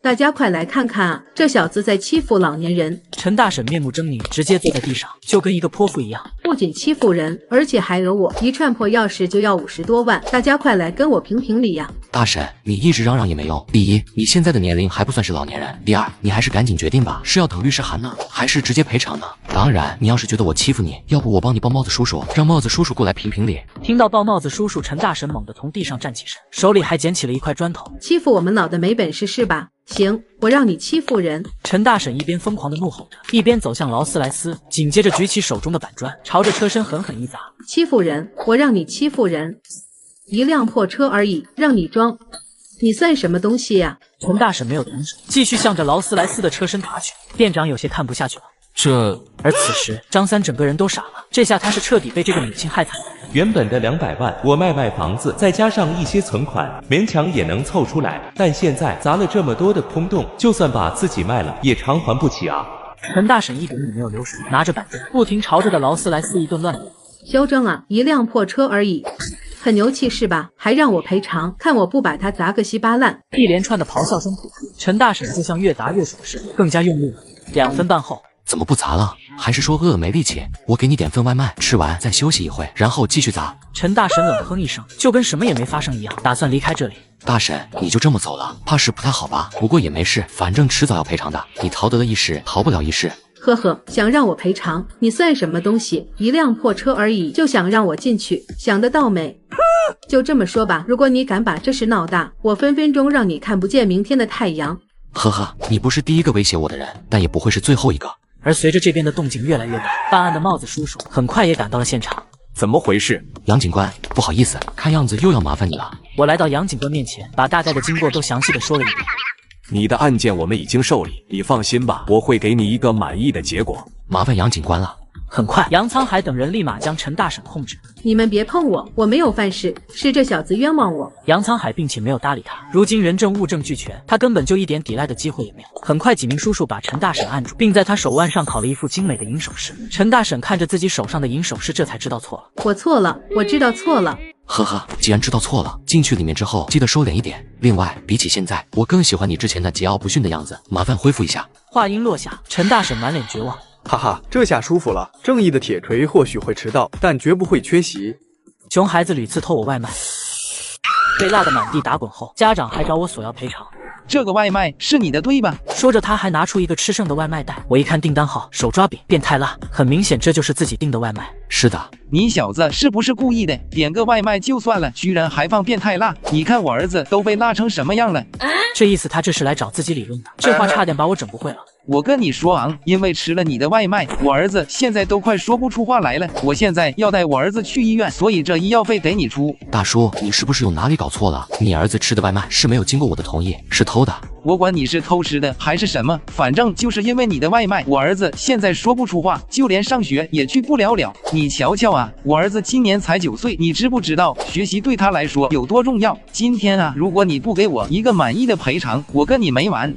大家快来看看啊，这小子在欺负老年人！陈大婶面目狰狞，直接坐在地上，就跟一个泼妇一样。不仅欺负人，而且还讹我，一串破钥匙就要50多万！大家快来跟我评评理呀！大婶，你一直嚷嚷也没用。第一，你现在的年龄还不算是老年人；第二，你还是赶紧决定吧，是要等律师函呢，还是直接赔偿呢？当然，你要是觉得我欺负你，要不我帮你抱帽子叔叔，让帽子叔叔过来评评理。听到抱帽子叔叔，陈大婶猛地从地上站起身，手里还捡起了一块砖头。欺负我们老的没本事是吧？行，我让你欺负人！陈大婶一边疯狂的怒吼着，一边走向劳斯莱斯，紧接着举起手中的板砖，朝着车身狠狠一砸。欺负人！我让你欺负人！一辆破车而已，让你装，你算什么东西呀？陈大婶没有停手，继续向着劳斯莱斯的车身打去。店长有些看不下去了。而此时张三整个人都傻了，这下他是彻底被这个母亲害惨了。原本的200万，我卖房子，再加上一些存款，勉强也能凑出来。但现在砸了这么多的空洞，就算把自己卖了，也偿还不起啊！陈大婶一点也没有流水，拿着板砖不停朝着的劳斯莱斯一顿乱怼。嚣张啊！一辆破车而已，很牛气是吧？还让我赔偿，看我不把它砸个稀巴烂！一连串的咆哮声吐出，陈大婶就像越砸越爽似的，更加用力了。2分半后。怎么不砸了？还是说饿了没力气？我给你点份外卖，吃完再休息一会，然后继续砸。陈大婶冷哼一声，就跟什么也没发生一样，打算离开这里。大婶，你就这么走了，怕是不太好吧？不过也没事，反正迟早要赔偿的。你逃得了一时，逃不了一世。呵呵，想让我赔偿？你算什么东西？一辆破车而已，就想让我进去？想得到没？就这么说吧，如果你敢把这事闹大，我分分钟让你看不见明天的太阳。呵呵，你不是第一个威胁我的人，但也不会是最后一个。而随着这边的动静越来越大，办案的帽子叔叔很快也赶到了现场。怎么回事？杨警官，不好意思，看样子又要麻烦你了。我来到杨警官面前，把大概的经过都详细的说了一遍。你的案件我们已经受理，你放心吧，我会给你一个满意的结果。麻烦杨警官了。很快，杨沧海等人立马将陈大婶控制。你们别碰我，我没有犯事，是这小子冤枉我。杨沧海并且没有搭理他。如今人证物证俱全，他根本就一点抵赖的机会也没有。很快，几名叔叔把陈大婶按住，并在他手腕上烤了一副精美的银首饰。陈大婶看着自己手上的银首饰，这才知道错了。我错了，我知道错了。呵呵，既然知道错了，进去里面之后记得收敛一点。另外，比起现在，我更喜欢你之前那桀骜不驯的样子，麻烦恢复一下。话音落下，陈大婶满脸绝望。哈哈，这下舒服了。正义的铁锤或许会迟到，但绝不会缺席。熊孩子屡次偷我外卖，被辣得满地打滚后，家长还找我索要赔偿。这个外卖是你的对吧？说着，他还拿出一个吃剩的外卖袋。我一看订单号，手抓饼，变态辣，很明显这就是自己订的外卖。是的，你小子是不是故意的？点个外卖就算了，居然还放变态辣！你看我儿子都被辣成什么样了？这意思他这是来找自己理论的，这话差点把我整不会了。我跟你说啊，因为吃了你的外卖，我儿子现在都快说不出话来了。我现在要带我儿子去医院，所以这医药费得你出。大叔，你是不是有哪里搞错了？你儿子吃的外卖是没有经过我的同意，是偷的。我管你是偷吃的还是什么，反正就是因为你的外卖，我儿子现在说不出话，就连上学也去不了。你瞧瞧啊，我儿子今年才9岁，你知不知道学习对他来说有多重要？今天啊，如果你不给我一个满意的赔偿，我跟你没完。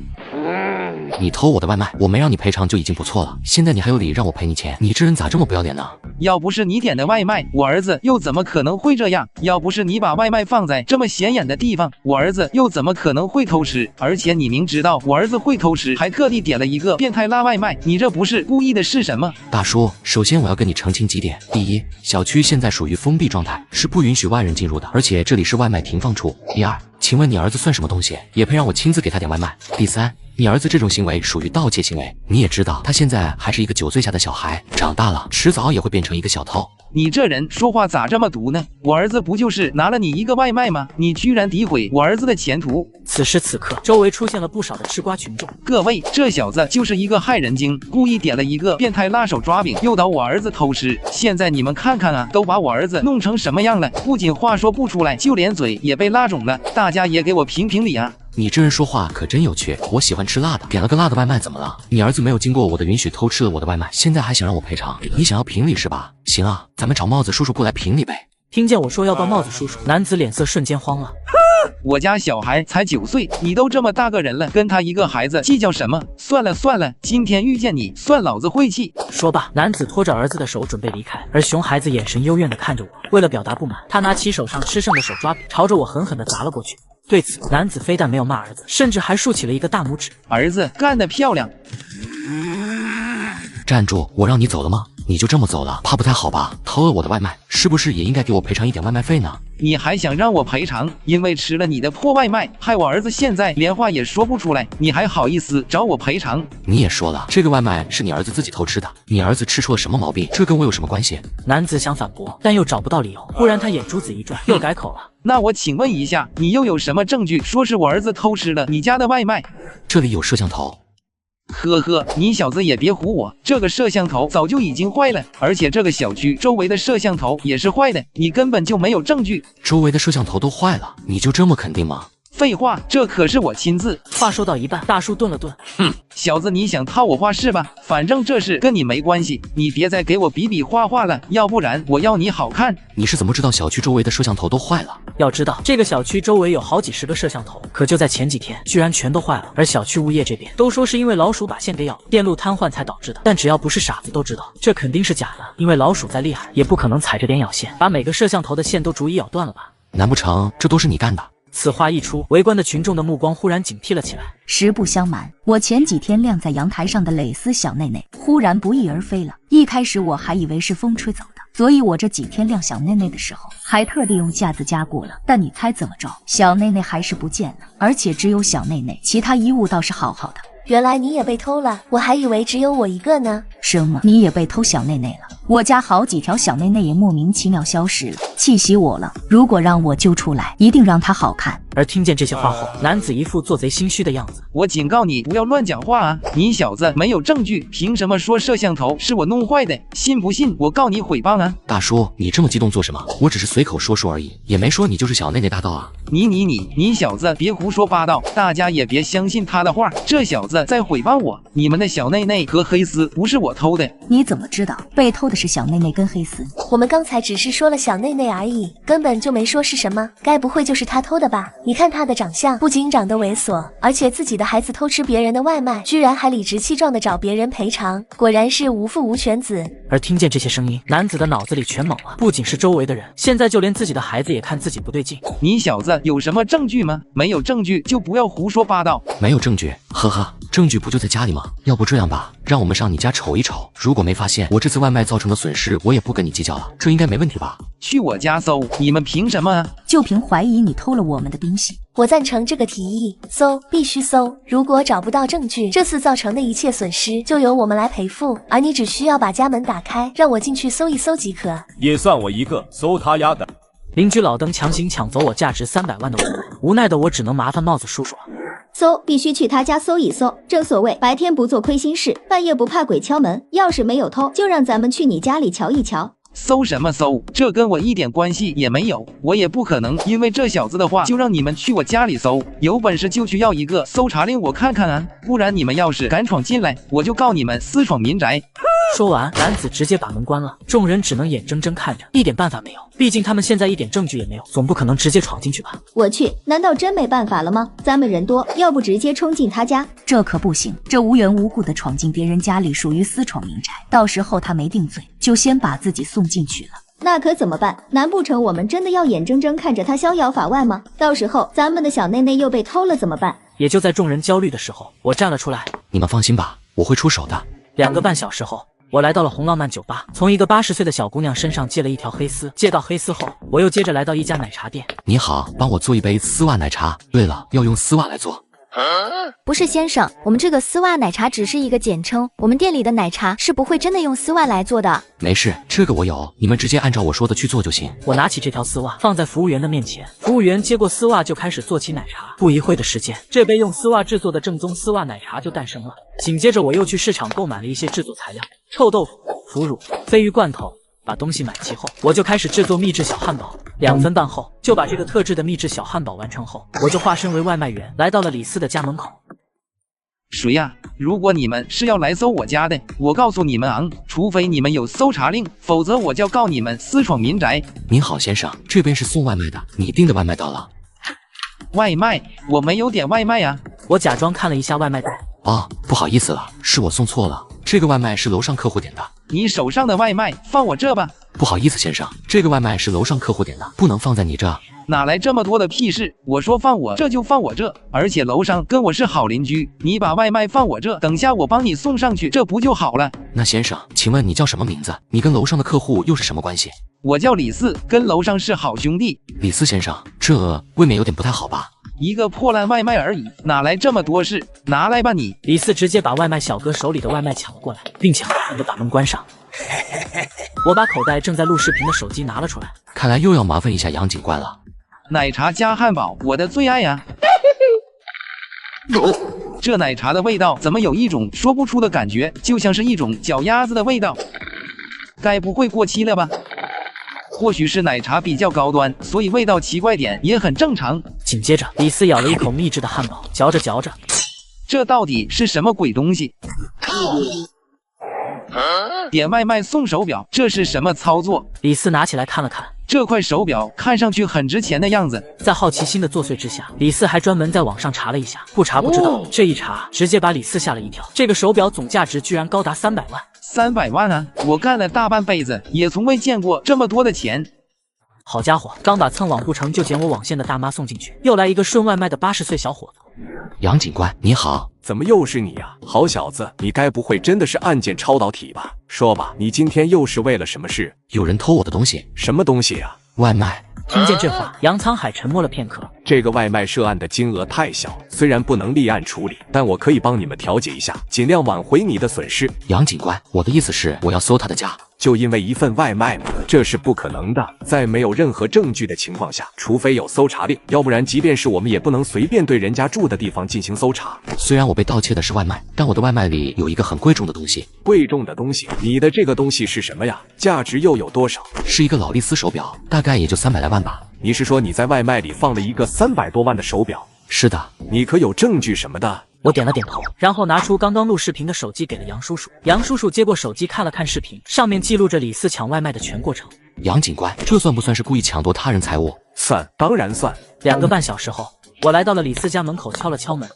你偷我的外卖，我没让你赔偿就已经不错了，现在你还有理让我赔你钱？你这人咋这么不要脸呢？要不是你点的外卖，我儿子又怎么可能会这样？要不是你把外卖放在这么显眼的地方，我儿子又怎么可能会偷吃？而且你明知道我儿子会偷吃，还特地点了一个变态辣外卖，你这不是故意的是什么？大叔，首先我要跟你澄清几点。第一，小区现在属于封闭状态，是不允许外人进入的，而且这里是外卖停放处。第二，请问你儿子算什么东西，也配让我亲自给他点外卖？第三，你儿子这种行为属于盗窃行为，你也知道他现在还是一个9岁下的小孩，长大了迟早也会变成一个小偷。你这人说话咋这么毒呢？我儿子不就是拿了你一个外卖吗？你居然诋毁我儿子的前途！此时此刻，周围出现了不少的吃瓜群众。各位，这小子就是一个害人精，故意点了一个变态辣手抓饼，诱导我儿子偷吃。现在你们看看啊，都把我儿子弄成什么样了？不仅话说不出来，就连嘴也被辣肿了。大家也给我评评理啊！你这人说话可真有趣，我喜欢吃辣的，点了个辣的外卖怎么了？你儿子没有经过我的允许偷吃了我的外卖，现在还想让我赔偿？你想要评理是吧？行啊，咱们找帽子叔叔过来评理呗。听见我说要到帽子叔叔，男子脸色瞬间慌了。我家小孩才9岁，你都这么大个人了，跟他一个孩子计较什么？算了算了，今天遇见你，算老子晦气。说罢，男子拖着儿子的手准备离开，而熊孩子眼神幽怨地看着我。为了表达不满，他拿起手上吃剩的手抓饼，朝着我狠狠地砸了过去。对此，男子非但没有骂儿子，甚至还竖起了一个大拇指。儿子干得漂亮！站住！我让你走了吗？你就这么走了，怕不太好吧？偷了我的外卖，是不是也应该给我赔偿一点外卖费呢？你还想让我赔偿？因为吃了你的破外卖，害我儿子现在连话也说不出来，你还好意思找我赔偿？你也说了，这个外卖是你儿子自己偷吃的，你儿子吃出了什么毛病？这跟我有什么关系？男子想反驳，但又找不到理由。忽然他眼珠子一转，又改口了。那我请问一下，你又有什么证据说是我儿子偷吃了你家的外卖？这里有摄像头。呵呵，你小子也别唬我，这个摄像头早就已经坏了，而且这个小区周围的摄像头也是坏的，你根本就没有证据。周围的摄像头都坏了，你就这么肯定吗？废话，这可是我亲自。话说到一半，大叔顿了顿，小子，你想套我话是吧？反正这事跟你没关系，你别再给我比比划划了，要不然我要你好看。你是怎么知道小区周围的摄像头都坏了？要知道，这个小区周围有好几十个摄像头，可就在前几天，居然全都坏了。而小区物业这边都说是因为老鼠把线给咬了，电路瘫痪才导致的。但只要不是傻子都知道，这肯定是假的，因为老鼠再厉害，也不可能踩着点咬线，把每个摄像头的线都逐一咬断了吧？难不成这都是你干的？此话一出，围观的群众的目光忽然警惕了起来。实不相瞒，我前几天晾在阳台上的蕾丝小内内忽然不翼而飞了。一开始我还以为是风吹走的，所以我这几天晾小内内的时候，还特地用架子夹过了。但你猜怎么着？小内内还是不见了，而且只有小内内，其他衣物倒是好好的。原来你也被偷了，我还以为只有我一个呢。什么？你也被偷小内内了？我家好几条小内内也莫名其妙消失了，气死我了！如果让我揪出来，一定让它好看。而听见这些话后，男子一副做贼心虚的样子。我警告你，不要乱讲话啊！你小子没有证据，凭什么说摄像头是我弄坏的？信不信我告你诽谤啊！大叔，你这么激动做什么？我只是随口说说而已，也没说你就是小内内大盗啊！你小子别胡说八道，大家也别相信他的话。这小子在诽谤我，你们的小内内和黑丝不是我偷的。你怎么知道被偷的是小内内跟黑丝？我们刚才只是说了小内内而已，根本就没说是什么。该不会就是他偷的吧？你看他的长相，不仅长得猥琐，而且自己的孩子偷吃别人的外卖，居然还理直气壮的找别人赔偿，果然是无父无犬子。而听见这些声音，男子的脑子里全懵了，不仅是周围的人，现在就连自己的孩子也看自己不对劲。你小子有什么证据吗？没有证据就不要胡说八道。没有证据？呵呵，证据不就在家里吗？要不这样吧，让我们上你家瞅一瞅，如果没发现我这次外卖造成的损失，我也不跟你计较了，这应该没问题吧？去我家搜，你们凭什么啊？就凭怀疑你偷了我们的东西。我赞成这个提议，搜必须搜，如果找不到证据，这次造成的一切损失就由我们来赔付，而你只需要把家门打开，让我进去搜一搜即可。也算我一个，搜他丫的！邻居老登强行抢走我价值300万的外卖，无奈的我只能麻烦帽子叔叔了。搜必须去他家搜一搜，正所谓白天不做亏心事，半夜不怕鬼敲门。要是没有偷，就让咱们去你家里瞧一瞧。搜什么搜？这跟我一点关系也没有，我也不可能因为这小子的话就让你们去我家里搜。有本事就去要一个搜查令我看看啊，不然你们要是敢闯进来，我就告你们私闯民宅。说完，男子直接把门关了，众人只能眼睁睁看着，一点办法没有。毕竟他们现在一点证据也没有，总不可能直接闯进去吧？我去，难道真没办法了吗？咱们人多，要不直接冲进他家？这可不行，这无缘无故的闯进别人家里属于私闯民宅，到时候他没定罪，就先把自己送进去了。那可怎么办？难不成我们真的要眼睁睁看着他逍遥法外吗？到时候咱们的小内内又被偷了怎么办？也就在众人焦虑的时候，我站了出来。你们放心吧，我会出手的。2个半小时后，我来到了红浪漫酒吧，从一个80岁的小姑娘身上借了一条黑丝。借到黑丝后，我又接着来到一家奶茶店。你好，帮我做一杯丝袜奶茶。对了，要用丝袜来做。不是先生，我们这个丝袜奶茶只是一个简称，我们店里的奶茶是不会真的用丝袜来做的。没事，这个我有，你们直接按照我说的去做就行。我拿起这条丝袜放在服务员的面前，服务员接过丝袜就开始做起奶茶。不一会的时间，这杯用丝袜制作的正宗丝袜奶茶就诞生了。紧接着我又去市场购买了一些制作材料，臭豆腐、腐乳、鲱鱼罐头。把东西买齐后，我就开始制作秘制小汉堡。2分半后，就把这个特制的秘制小汉堡完成后，我就化身为外卖员，来到了李四的家门口。谁呀？如果你们是要来搜我家的，我告诉你们啊，除非你们有搜查令，否则我就告你们私闯民宅。您好，先生，这边是送外卖的，你订的外卖到了。外卖？我没有点外卖呀。我假装看了一下外卖单。哦，不好意思了，是我送错了，这个外卖是楼上客户点的。你手上的外卖放我这吧。不好意思，先生，这个外卖是楼上客户点的，不能放在你这。哪来这么多的屁事？我说放我这就放我这，而且楼上跟我是好邻居，你把外卖放我这，等下我帮你送上去，这不就好了？那先生，请问你叫什么名字？你跟楼上的客户又是什么关系？我叫李四，跟楼上是好兄弟。李四先生，这未免有点不太好吧？一个破烂外卖而已，哪来这么多事？拿来吧你！李四直接把外卖小哥手里的外卖抢了过来，并且狠狠地把门关上。我把口袋正在录视频的手机拿了出来，看来又要麻烦一下杨警官了。奶茶加汉堡，我的最爱呀！这奶茶的味道怎么有一种说不出的感觉，就像是一种脚丫子的味道。该不会过期了吧？或许是奶茶比较高端，所以味道奇怪点也很正常。紧接着，李四咬了一口秘制的汉堡，嚼着嚼着，这到底是什么鬼东西？点外卖送手表，这是什么操作？李四拿起来看了看，这块手表看上去很值钱的样子。在好奇心的作祟之下，李四还专门在网上查了一下，不查不知道，这一查直接把李四吓了一跳。这个手表总价值居然高达300万！300万啊！我干了大半辈子，也从未见过这么多的钱。好家伙，刚把蹭网不成就捡我网线的大妈送进去，又来一个顺外卖的80岁小伙子。杨警官，你好。怎么又是你呀？好小子，你该不会真的是案件超导体吧？说吧，你今天又是为了什么事？有人偷我的东西。什么东西呀？外卖。听见这话，杨沧海沉默了片刻。这个外卖涉案的金额太小，虽然不能立案处理，但我可以帮你们调解一下，尽量挽回你的损失。杨警官，我的意思是，我要搜他的家。就因为一份外卖吗？这是不可能的。在没有任何证据的情况下，除非有搜查令，要不然即便是我们也不能随便对人家住的地方进行搜查。虽然我被盗窃的是外卖，但我的外卖里有一个很贵重的东西。贵重的东西？你的这个东西是什么呀？价值又有多少？是一个劳力斯手表，大概也就300来万吧。你是说你在外卖里放了一个300多万的手表？是的。你可有证据什么的？我点了点头，然后拿出刚刚录视频的手机给了杨叔叔。杨叔叔接过手机看了看视频，上面记录着李四抢外卖的全过程。杨警官，这算不算是故意抢夺他人财物？算，当然算。2个半小时后，我来到了李四家门口，敲了敲门。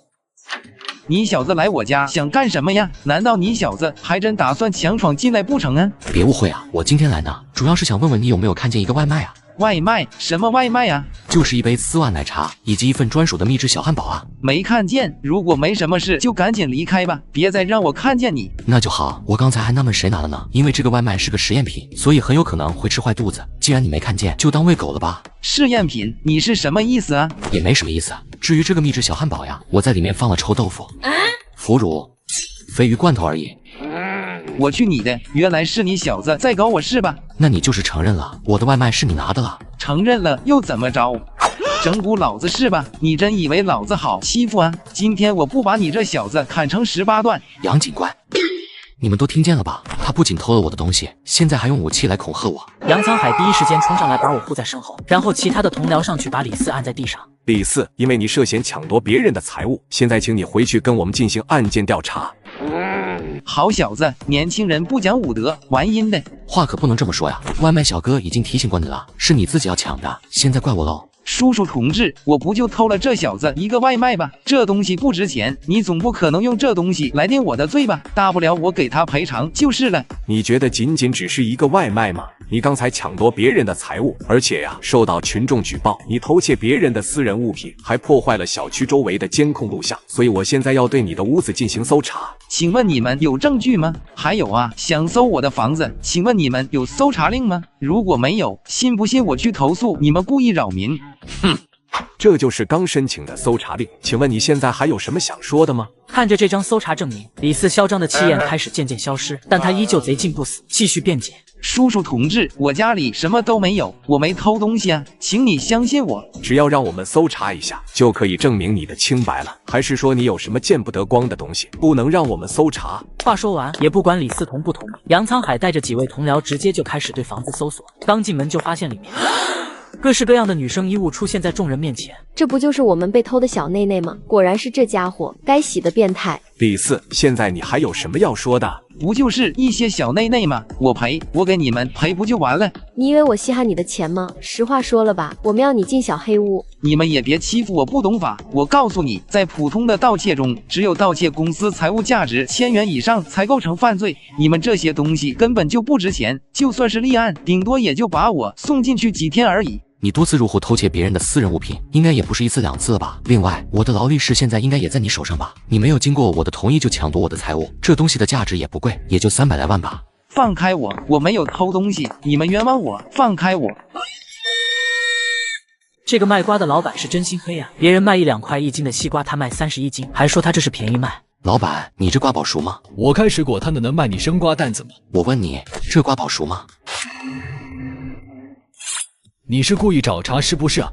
你小子来我家想干什么呀？难道你小子还真打算强闯进来不成啊？别误会啊，我今天来呢，主要是想问问你有没有看见一个外卖啊？外卖？什么外卖啊？就是一杯丝袜奶茶以及一份专属的秘制小汉堡啊。没看见，如果没什么事就赶紧离开吧，别再让我看见你。那就好，我刚才还纳闷谁拿的呢，因为这个外卖是个实验品，所以很有可能会吃坏肚子。既然你没看见，就当喂狗了吧。试验品？你是什么意思啊？也没什么意思。至于这个秘制小汉堡呀，我在里面放了臭豆腐、腐乳、鲱鱼罐头而已。我去你的！原来是你小子在搞我是吧？那你就是承认了我的外卖是你拿的了。承认了又怎么着？整蛊老子是吧？你真以为老子好欺负啊？今天我不把你这小子砍成18段！杨警官，你们都听见了吧？他不仅偷了我的东西，现在还用武器来恐吓我。杨沧海第一时间冲上来把我护在身后，然后其他的同僚上去把李四按在地上。李四，因为你涉嫌抢夺别人的财物，现在请你回去跟我们进行案件调查。好小子，年轻人不讲武德，玩阴的。话可不能这么说呀，外卖小哥已经提醒过你了，是你自己要抢的，现在怪我喽。叔叔同志，我不就偷了这小子一个外卖吧？这东西不值钱，你总不可能用这东西来定我的罪吧？大不了我给他赔偿就是了。你觉得仅仅只是一个外卖吗？你刚才抢夺别人的财物，而且呀，受到群众举报，你偷窃别人的私人物品，还破坏了小区周围的监控录像，所以我现在要对你的屋子进行搜查。请问你们有证据吗？还有啊，想搜我的房子，请问你们有搜查令吗？如果没有，信不信我去投诉你们故意扰民？哼，这就是刚申请的搜查令，请问你现在还有什么想说的吗？看着这张搜查证明，李四嚣张的气焰开始渐渐消失，但他依旧贼劲不死，继续辩解。叔叔同志，我家里什么都没有，我没偷东西啊，请你相信我。只要让我们搜查一下，就可以证明你的清白了。还是说你有什么见不得光的东西，不能让我们搜查？话说完，也不管李四同不同意，杨沧海带着几位同僚直接就开始对房子搜索。刚进门就发现里面各式各样的女生衣物出现在众人面前。这不就是我们被偷的小内内吗？果然是这家伙，该洗的变态。李四，现在你还有什么要说的？不就是一些小内内吗？我赔，我给你们赔不就完了？你以为我稀罕你的钱吗？实话说了吧，我们要你进小黑屋。你们也别欺负我不懂法。我告诉你，在普通的盗窃中，只有盗窃公司财物价值1000元以上才构成犯罪。你们这些东西根本就不值钱，就算是立案，顶多也就把我送进去几天而已。你多次入户偷窃别人的私人物品，应该也不是1次2次了吧？另外，我的劳力士现在应该也在你手上吧？你没有经过我的同意就抢夺我的财物，这东西的价值也不贵，也就300来万吧。放开我，我没有偷东西，你们冤枉我，放开我。这个卖瓜的老板是真心黑啊！别人卖1-2块1斤的西瓜，他卖31斤，还说他这是便宜卖。老板，你这瓜宝熟吗？我开水果摊的能卖你生瓜蛋子吗？我问你，这瓜宝熟吗？你是故意找茬是不是啊？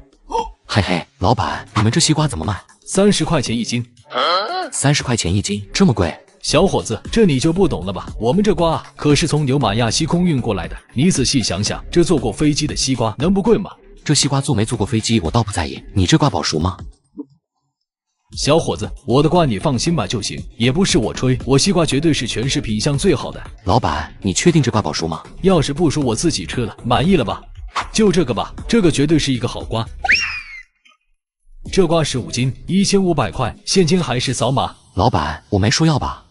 嘿嘿，老板，你们这西瓜怎么卖？30块钱1斤。30块钱1斤，这么贵？小伙子，这你就不懂了吧？我们这瓜啊，可是从纽马亚西空运过来的。你仔细想想，这坐过飞机的西瓜能不贵吗？这西瓜坐没坐过飞机我倒不在意，你这瓜宝熟吗？小伙子，我的瓜你放心吧就行，也不是我吹，我西瓜绝对是全市品相最好的。老板，你确定这瓜宝熟吗？要是不熟我自己吃了，满意了吧？就这个吧，这个绝对是一个好瓜。这瓜15斤，1500块，现金还是扫码？老板，我没说要吧？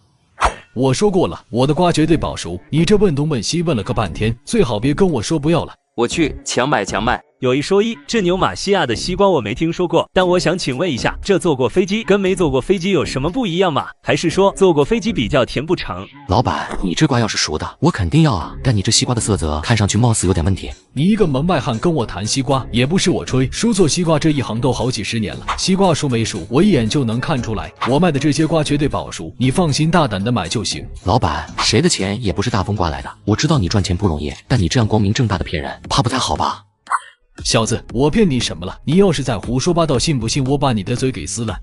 我说过了，我的瓜绝对保熟。你这问东问西问了个半天，最好别跟我说不要了。我去，强买强卖。有一说一，这牛马西亚的西瓜我没听说过，但我想请问一下，这坐过飞机跟没坐过飞机有什么不一样吗？还是说坐过飞机比较甜不成？老板，你这瓜要是熟的，我肯定要啊，但你这西瓜的色泽看上去貌似有点问题。你一个门外汉跟我谈西瓜，也不是我吹，叔做西瓜这一行都好几十年了，西瓜熟没熟，我一眼就能看出来。我卖的这些瓜绝对保熟，你放心大胆的买就行。老板，谁的钱也不是大风刮来的，我知道你赚钱不容易，但你这样光明正大的骗人，怕不太好吧？小子，我骗你什么了？你要是再胡说八道，信不信我把你的嘴给撕了？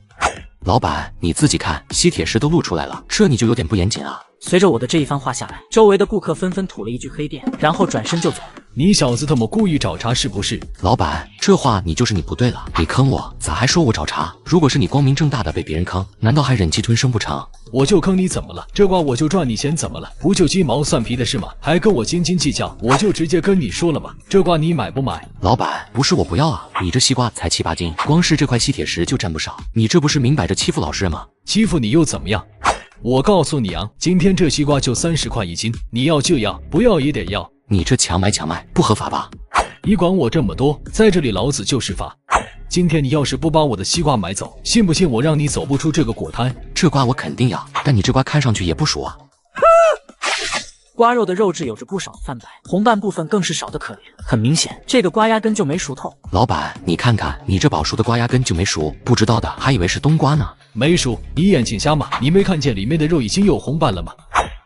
老板，你自己看，吸铁石都露出来了，这你就有点不严谨啊。随着我的这一番话下来，周围的顾客纷纷吐了一句黑店，然后转身就走。你小子他妈故意找茬是不是？老板，这话你就是你不对了，你坑我，咋还说我找茬？如果是你光明正大的被别人坑，难道还忍气吞声不成？我就坑你怎么了？这瓜我就赚你钱怎么了？不就鸡毛蒜皮的事吗？还跟我斤斤计较？我就直接跟你说了吧，这瓜你买不买？老板，不是我不要啊，你这西瓜才7、8斤，光是这块吸铁石就占不少，你这不是明摆着欺负老实人吗？欺负你又怎么样？我告诉你啊，今天这西瓜就30块1斤，你要就要，不要也得要。你这强买强卖不合法吧？你管我这么多，在这里老子就是法。今天你要是不把我的西瓜买走，信不信我让你走不出这个果摊？这瓜我肯定要，但你这瓜看上去也不熟啊。瓜肉的肉质有着不少的泛白，红瓣部分更是少得可怜。很明显，这个瓜压根就没熟透。老板，你看看，你这保熟的瓜压根就没熟，不知道的还以为是冬瓜呢。没熟？你眼睛瞎吗？你没看见里面的肉已经有红瓣了吗？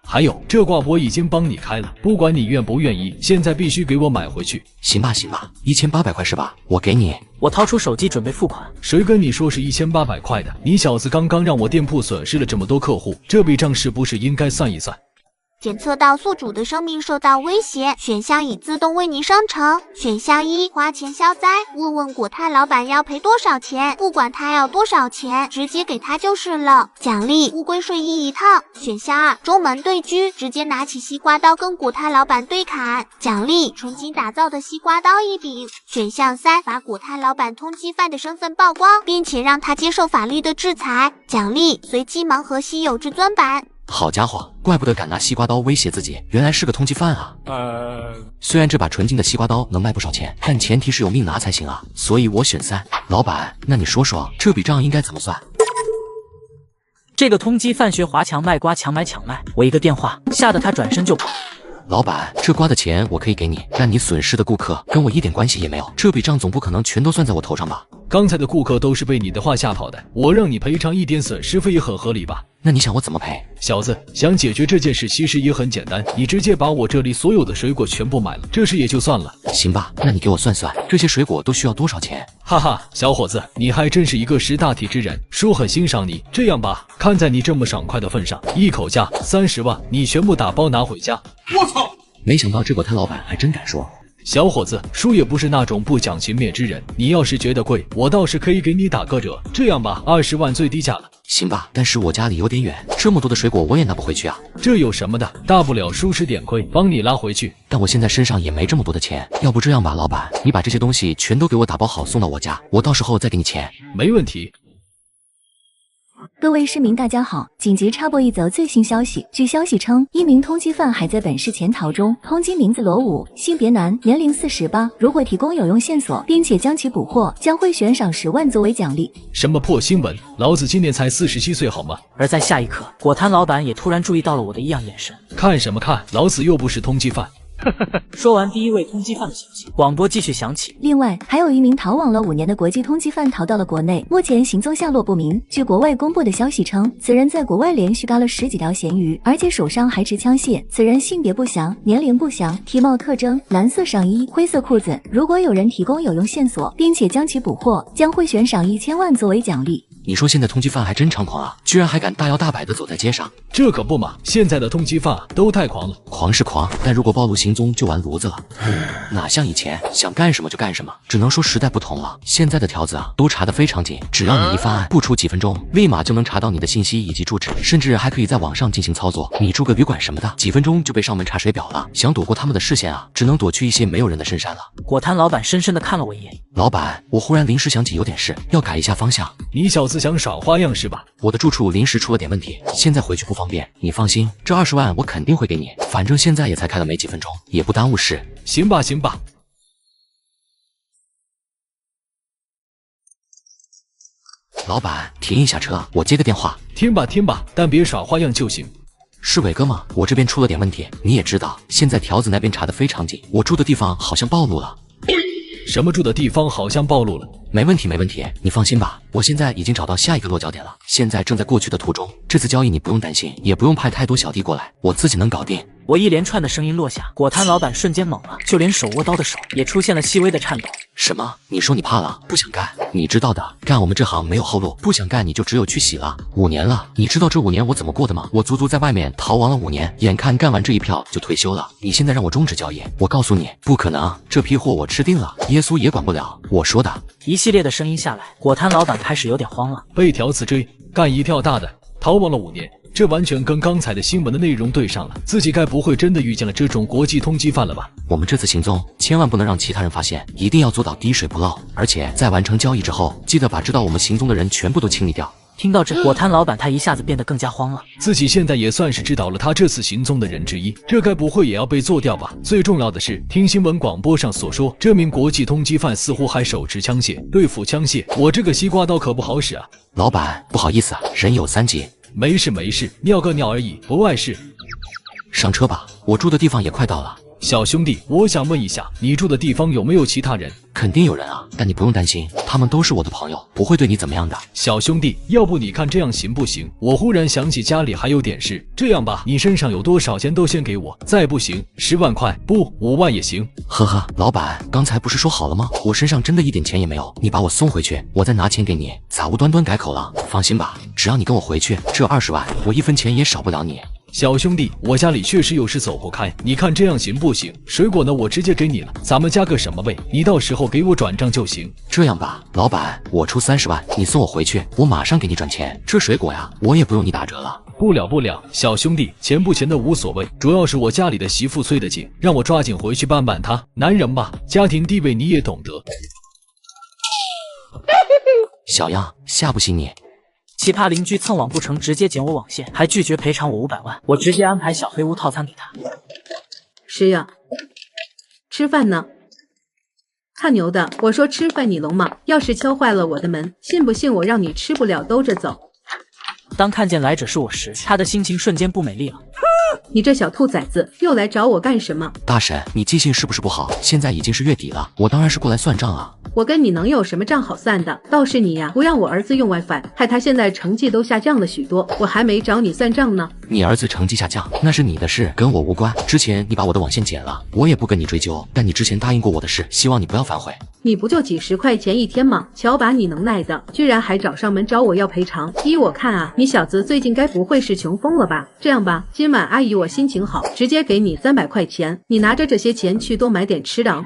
还有，这瓜我已经帮你开了，不管你愿不愿意，现在必须给我买回去。行吧，行吧，1800块是吧？我给你。我掏出手机准备付款。谁跟你说是1800块的？你小子刚刚让我店铺损失了这么多客户，这笔账是不是应该算一算？检测到宿主的生命受到威胁，选项已自动为您生成。选项1，花钱消灾，问问果摊老板要赔多少钱，不管他要多少钱，直接给他就是了。奖励乌龟睡衣一套。选项2，中门对狙，直接拿起西瓜刀跟果摊老板对砍。奖励纯金打造的西瓜刀一柄。选项3，把果摊老板通缉犯的身份曝光，并且让他接受法律的制裁。奖励随机盲盒稀有至尊版。好家伙，怪不得敢拿西瓜刀威胁自己，原来是个通缉犯啊！虽然这把纯金的西瓜刀能卖不少钱，但前提是有命拿才行啊，所以我选3。老板，那你说说这笔账应该怎么算？这个通缉犯学华强卖瓜，强买强卖，我一个电话吓得他转身就跑。老板，这瓜的钱我可以给你，但你损失的顾客跟我一点关系也没有，这笔账总不可能全都算在我头上吧？刚才的顾客都是被你的话吓跑的，我让你赔偿一点损失费也很合理吧？那你想我怎么赔？小子，想解决这件事其实也很简单，你直接把我这里所有的水果全部买了，这事也就算了。行吧，那你给我算算，这些水果都需要多少钱？哈哈，小伙子，你还真是一个识大体之人，叔很欣赏你。这样吧，看在你这么爽快的份上，一口价30万，你全部打包拿回家。我操！没想到这果摊老板还真敢说。小伙子，叔也不是那种不讲情面之人，你要是觉得贵，我倒是可以给你打个折。这样吧，20万最低价了。行吧，但是我家里有点远，这么多的水果我也拿不回去啊。这有什么的，大不了叔吃点亏，帮你拉回去。但我现在身上也没这么多的钱，要不这样吧，老板，你把这些东西全都给我打包好送到我家，我到时候再给你钱。没问题。各位市民大家好，紧急插播一则最新消息。据消息称，一名通缉犯还在本市潜逃中，通缉名字罗武，性别男，年龄48。如果提供有用线索，并且将其捕获，将会悬赏10万作为奖励。什么破新闻？老子今年才47岁好吗？而在下一刻，果摊老板也突然注意到了我的异样眼神。看什么看？老子又不是通缉犯。说完第一位通缉犯的消息，广播继续响起。另外，还有一名逃往了5年的国际通缉犯逃到了国内，目前行踪下落不明。据国外公布的消息称，此人在国外连续嘎了10几条咸鱼，而且手上还持枪械。此人性别不详，年龄不详，体貌特征：蓝色上衣，灰色裤子。如果有人提供有用线索，并且将其捕获，将会悬赏1000万作为奖励。你说现在通缉犯还真猖狂啊，居然还敢大摇大摆的走在街上。这可不嘛，现在的通缉犯都太狂了。狂是狂，但如果暴露行踪就完炉子了。哪像以前想干什么就干什么，只能说时代不同了。现在的条子啊，都查得非常紧，只要你一犯案，不出几分钟，立马就能查到你的信息以及住址，甚至还可以在网上进行操作。你住个旅馆什么的，几分钟就被上门查水表了。想躲过他们的视线啊，只能躲去一些没有人的深山了。果摊老板深深地看了我一眼。老板，我忽然临时想起有点事，要改一下方向。你小子想耍花样是吧？我的住处临时出了点问题，现在回去不方便。你放心，这20万我肯定会给你，反正现在也才开了没几分钟，也不耽误事。行吧，行吧。老板，停一下车，我接个电话。听吧听吧，但别耍花样就行。是伟哥吗？我这边出了点问题，你也知道，现在条子那边查得非常紧，我住的地方好像暴露了。什么住的地方好像暴露了？没问题没问题，你放心吧，我现在已经找到下一个落脚点了，现在正在过去的途中。这次交易你不用担心，也不用派太多小弟过来，我自己能搞定。我一连串的声音落下，果摊老板瞬间懵了，就连手握刀的手也出现了细微的颤抖。什么？你说你怕了？不想干？你知道的，干我们这行没有后路，不想干你就只有去洗了。5年了，你知道这5年我怎么过的吗？我足足在外面逃亡了5年，眼看干完这一票就退休了。你现在让我终止交易，我告诉你，不可能，这批货我吃定了，耶稣也管不了。我说的。一系列的声音下来，果摊老板开始有点慌了。被条子追，干一票大的，逃亡了5年。这完全跟刚才的新闻的内容对上了，自己该不会真的遇见了这种国际通缉犯了吧？我们这次行踪千万不能让其他人发现，一定要做到滴水不漏，而且在完成交易之后，记得把知道我们行踪的人全部都清理掉。听到这，果摊老板他一下子变得更加慌了。自己现在也算是知道了他这次行踪的人之一，这该不会也要被做掉吧？最重要的是，听新闻广播上所说，这名国际通缉犯似乎还手持枪械，对付枪械，我这个西瓜刀可不好使啊！老板，不好意思，人有3急。没事没事，尿个尿而已，不碍事。上车吧，我住的地方也快到了。小兄弟，我想问一下，你住的地方有没有其他人？肯定有人啊，但你不用担心，他们都是我的朋友，不会对你怎么样的。小兄弟，要不你看这样行不行？我忽然想起家里还有点事，这样吧，你身上有多少钱都先给我，再不行10万块，不5万也行。呵呵，老板，刚才不是说好了吗？我身上真的一点钱也没有，你把我送回去，我再拿钱给你。咋无端端改口了？放心吧，只要你跟我回去，这20万，我1分钱也少不了你。小兄弟，我家里确实有事走不开，你看这样行不行？水果呢，我直接给你了，咱们加个什么位？你到时候给我转账就行。这样吧，老板，我出30万，你送我回去，我马上给你转钱。这水果呀，我也不用你打折了。不了，小兄弟，钱不钱的无所谓，主要是我家里的媳妇催得紧，让我抓紧回去办办她。男人嘛，家庭地位你也懂得。小样，吓不醒你。奇葩邻居蹭网不成，直接剪我网线，还拒绝赔偿我500万，我直接安排小黑屋套餐给他。是呀，吃饭呢？看牛的，我说吃饭你聋吗？要是敲坏了我的门，信不信我让你吃不了兜着走？当看见来者是我时，他的心情瞬间不美丽了。你这小兔崽子又来找我干什么？大婶，你记性是不是不好？现在已经是月底了，我当然是过来算账啊。我跟你能有什么账好算的？倒是你呀，不让我儿子用 WiFi， 害他现在成绩都下降了许多，我还没找你算账呢。你儿子成绩下降，那是你的事，跟我无关。之前你把我的网线剪了，我也不跟你追究，但你之前答应过我的事，希望你不要反悔。你不就几10块钱一天吗？瞧把你能耐的，居然还找上门找我要赔偿。依我看啊，你小子最近该不会是穷疯了吧？这样吧，今晚阿姨我心情好，直接给你300块钱，你拿着这些钱去多买点吃的。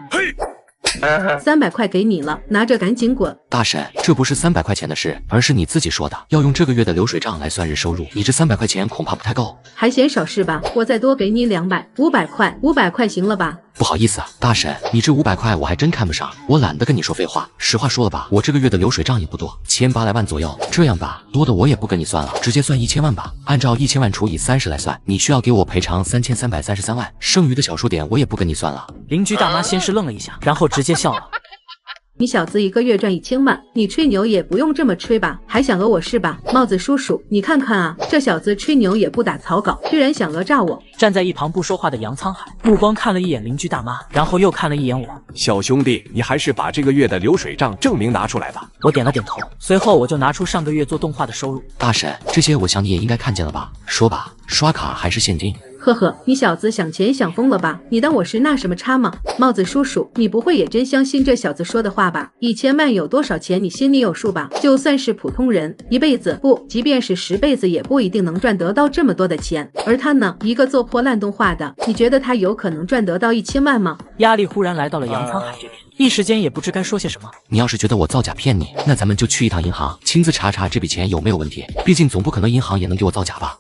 300块给你了，拿着赶紧滚！大婶，这不是300块钱的事，而是你自己说的，要用这个月的流水账来算日收入。你这300块钱恐怕不太够，还嫌少是吧？我再多给你200，500块，500块行了吧？不好意思啊，大婶，你这500块我还真看不上，我懒得跟你说废话。实话说了吧，我这个月的流水账也不多，1800来万左右。这样吧，多的我也不跟你算了，直接算1000万吧。按照1000万除以30来算，你需要给我赔偿3333万，剩余的小数点我也不跟你算了。邻居大妈先是愣了一下，然后直接笑了。你小子一个月赚1000万，你吹牛也不用这么吹吧？还想讹我是吧？帽子叔叔，你看看啊，这小子吹牛也不打草稿，居然想讹诈我！站在一旁不说话的杨沧海，目光看了一眼邻居大妈，然后又看了一眼我。小兄弟，你还是把这个月的流水账证明拿出来吧。我点了点头，随后我就拿出上个月做动画的收入。大婶，这些我想你也应该看见了吧？说吧，刷卡还是现金？呵呵，你小子想钱想疯了吧？你当我是那什么叉吗？帽子叔叔，你不会也真相信这小子说的话吧？1000万有多少钱，你心里有数吧？就算是普通人，一辈子不，即便是10辈子，也不一定能赚得到这么多的钱。而他呢，一个做破烂动画的，你觉得他有可能赚得到1000万吗？压力忽然来到了杨沧海这边，一时间也不知该说些什么。你要是觉得我造假骗你，那咱们就去一趟银行，亲自查查这笔钱有没有问题。毕竟总不可能银行也能给我造假吧？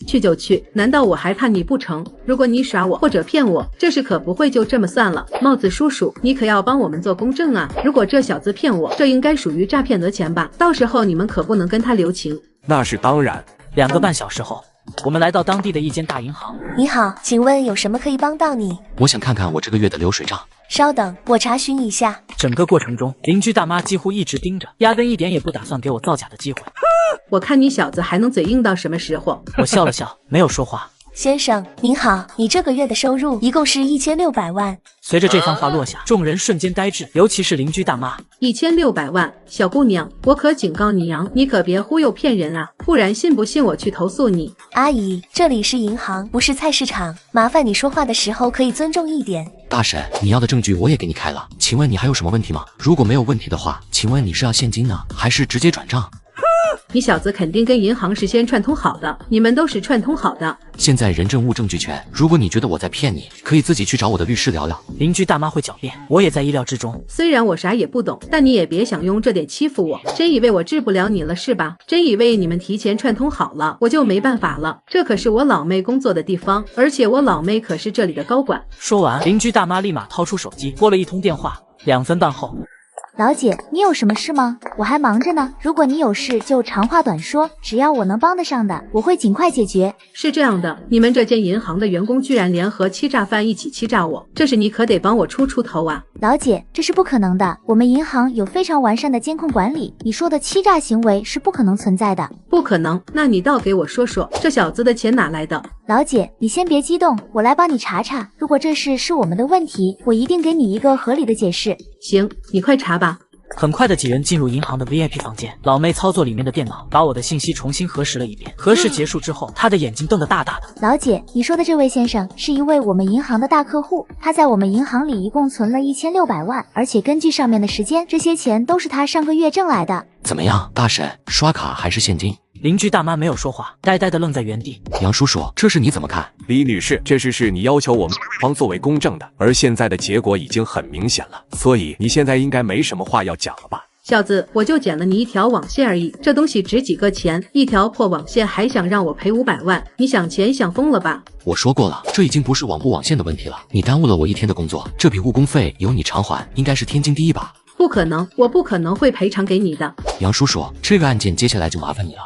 去就去，难道我还怕你不成？如果你耍我或者骗我，这事可不会就这么算了。帽子叔叔，你可要帮我们做公证啊！如果这小子骗我，这应该属于诈骗讹钱吧？到时候你们可不能跟他留情。那是当然。2个半小时后，我们来到当地的一间大银行。你好，请问有什么可以帮到你？我想看看我这个月的流水账。稍等，我查询一下。整个过程中，邻居大妈几乎一直盯着，压根一点也不打算给我造假的机会。我看你小子还能嘴硬到什么时候？我笑了笑，没有说话。先生您好，你这个月的收入一共是1600万。随着这番话落下，众人瞬间呆滞，尤其是邻居大妈。1600万，小姑娘，我可警告你啊，你可别忽悠骗人啊，不然信不信我去投诉你？阿姨，这里是银行，不是菜市场，麻烦你说话的时候可以尊重一点。大婶，你要的证据我也给你开了，请问你还有什么问题吗？如果没有问题的话，请问你是要现金呢，还是直接转账？你小子肯定跟银行是先串通好的，你们都是串通好的。现在人证物证俱全，如果你觉得我在骗你，可以自己去找我的律师聊聊。邻居大妈会狡辩，我也在意料之中。虽然我啥也不懂，但你也别想用这点欺负我。真以为我治不了你了是吧？真以为你们提前串通好了，我就没办法了？这可是我老妹工作的地方，而且我老妹可是这里的高管。说完，邻居大妈立马掏出手机拨了一通电话。2分半后，老姐，你有什么事吗？我还忙着呢。如果你有事就长话短说，只要我能帮得上的，我会尽快解决。是这样的，你们这间银行的员工居然联合欺诈犯一起欺诈我，这事你可得帮我出头啊！老姐，这是不可能的，我们银行有非常完善的监控管理，你说的欺诈行为是不可能存在的。不可能？那你倒给我说说，这小子的钱哪来的？老姐，你先别激动，我来帮你查查。如果这事是我们的问题，我一定给你一个合理的解释。行，你快查吧。很快的，几人进入银行的 VIP 房间，老妹操作里面的电脑，把我的信息重新核实了一遍。核实结束之后，她的眼睛瞪得大大的。老姐，你说的这位先生是一位我们银行的大客户，他在我们银行里一共存了1600万，而且根据上面的时间，这些钱都是他上个月挣来的。怎么样，大婶，刷卡还是现金？邻居大妈没有说话，呆呆的愣在原地。杨叔叔，这事你怎么看？李女士，这事是你要求我们方作为公正的，而现在的结果已经很明显了，所以你现在应该没什么话要讲了吧？小子，我就捡了你一条网线而已，这东西值几个钱？一条破网线还想让我赔500万？你想钱想疯了吧？我说过了，这已经不是网不网线的问题了，你耽误了我一天的工作，这笔误工费由你偿还，应该是天经地义吧？不可能，我不可能会赔偿给你的。杨叔叔，这个案件接下来就麻烦你了。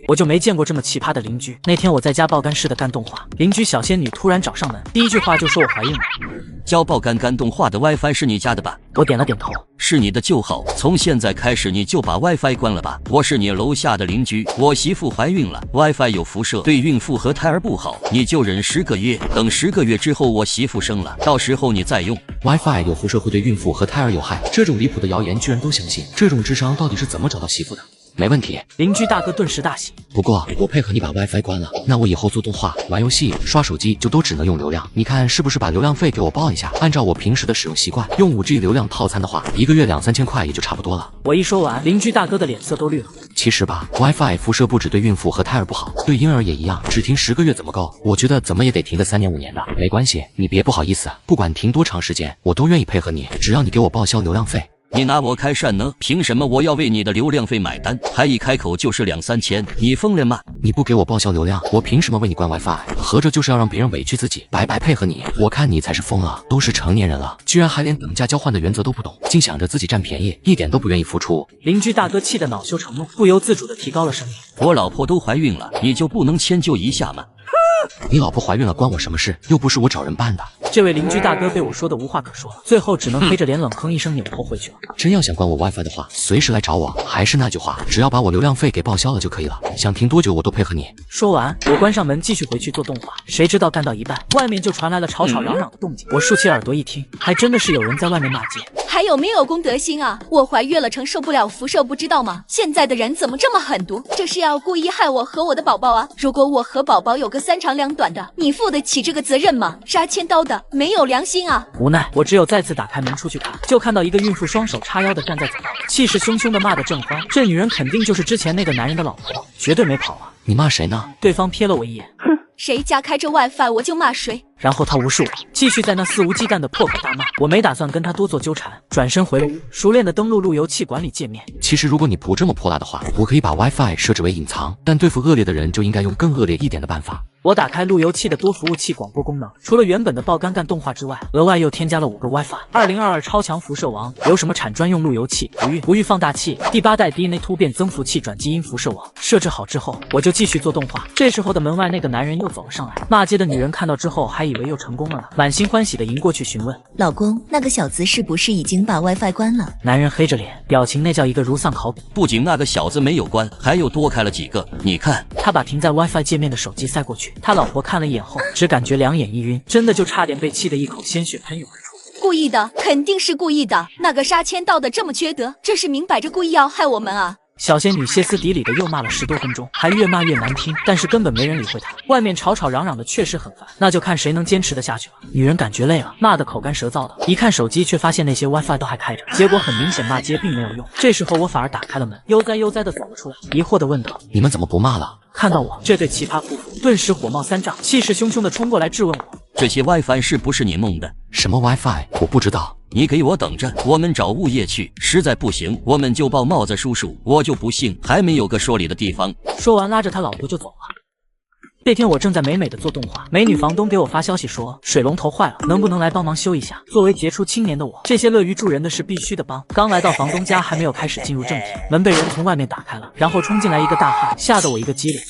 我就没见过这么奇葩的邻居。那天我在家爆肝似的干动画，邻居小仙女突然找上门，第一句话就说我怀孕了。教爆肝干动画的 WiFi 是你家的吧？我点了点头，是你的就好。从现在开始你就把 WiFi 关了吧。我是你楼下的邻居，我媳妇怀孕了 ，WiFi 有辐射，对孕妇和胎儿不好，你就忍10个月，等10个月之后我媳妇生了，到时候你再用。WiFi 有辐射会对孕妇和胎儿有害，这种离谱的谣言居然都相信，这种智商到底是怎么找到媳妇的？没问题，邻居大哥顿时大喜。不过我配合你把 WiFi 关了，那我以后做动画、玩游戏、刷手机就都只能用流量。你看是不是把流量费给我报一下？按照我平时的使用习惯，用5G 流量套餐的话，一个月2、3千块也就差不多了。我一说完，邻居大哥的脸色都绿了。其实吧 ，WiFi 辐射不只对孕妇和胎儿不好，对婴儿也一样。只停10个月怎么够？我觉得怎么也得停个3年5年的。没关系，你别不好意思，不管停多长时间，我都愿意配合你，只要你给我报销流量费。你拿我开涮呢？凭什么我要为你的流量费买单？还一开口就是2、3千，你疯了吗？你不给我报销流量，我凭什么为你关 WiFi？ 合着就是要让别人委屈自己，白白配合你？我看你才是疯了，都是成年人了，居然还连等价交换的原则都不懂，竟想着自己占便宜，一点都不愿意付出。邻居大哥气得恼羞成怒，不由自主地提高了声音：我老婆都怀孕了，你就不能迁就一下吗？你老婆怀孕了关我什么事？又不是我找人办的。这位邻居大哥被我说的无话可说了，最后只能黑着脸冷哼一声扭头回去了。真要想关我 WiFi 的话，随时来找我。还是那句话，只要把我流量费给报销了就可以了，想停多久我都配合你。说完，我关上门继续回去做动画。谁知道干到一半，外面就传来了吵吵嚷嚷的动静。我竖起耳朵一听，还真的是有人在外面骂街。还有没有公德心啊？我怀孕了，承受不了辐射，不知道吗？现在的人怎么这么狠毒？这是要故意害我和我的宝宝啊！如果我和宝宝有个3长2短的，你负得起这个责任吗？杀千刀的，没有良心啊！无奈，我只有再次打开门出去看，就看到一个孕妇双手叉腰的站在走道，气势汹汹的骂得正欢。这女人肯定就是之前那个男人的老婆，绝对没跑啊！你骂谁呢？对方瞥了我一眼，哼，谁家开着 WiFi 我就骂谁。然后他无视我，继续在那肆无忌惮的破口大骂。我没打算跟他多做纠缠，转身回了屋，熟练的登录路由器管理界面。其实如果你不这么泼辣的话，我可以把 WiFi 设置为隐藏，但对付恶劣的人就应该用更恶劣一点的办法。我打开路由器的多服务器广播功能，除了原本的爆肝干动画之外，额外又添加了5个 WiFi。2022超强辐射王有什么产专用路由器、不育放大器、第8代 DNA 突变增幅器转基因辐射网。设置好之后，我就继续做动画。这时候的门外那个男人又走了上来，骂街的女人看到之后还以为又成功了呢，满心欢喜的迎过去询问：“老公，那个小子是不是已经把 WiFi 关了？”男人黑着脸，表情那叫一个如丧考妣。不仅那个小子没有关，还又多开了几个。你看，他把停在 WiFi 界面的手机塞过去，他老婆看了一眼后，只感觉2眼一晕，真的就差点被气得一口鲜血喷涌而出。故意的，肯定是故意的。那个杀千道的这么缺德，这是明摆着故意要害我们啊！小仙女歇斯底里的又骂了10多分钟，还越骂越难听，但是根本没人理会她。外面吵吵嚷嚷的确实很烦，那就看谁能坚持得下去了。女人感觉累了，骂得口干舌燥的，一看手机却发现那些 WiFi 都还开着，结果很明显骂街并没有用。这时候我反而打开了门，悠哉悠哉的走了出来，疑惑的问道：“你们怎么不骂了？”看到我，这对奇葩夫妇顿时火冒三丈，气势汹汹的冲过来质问我：“这些 WiFi 是不是你弄的？”“什么 WiFi？ 我不知道。”“你给我等着，我们找物业去，实在不行我们就报帽子叔叔，我就不信还没有个说理的地方。”说完拉着他老婆就走了。那天我正在美美的做动画，美女房东给我发消息说水龙头坏了，能不能来帮忙修一下。作为杰出青年的我，这些乐于助人的事必须的帮。刚来到房东家，还没有开始进入正题，门被人从外面打开了，然后冲进来一个大汉，吓得我一个激灵。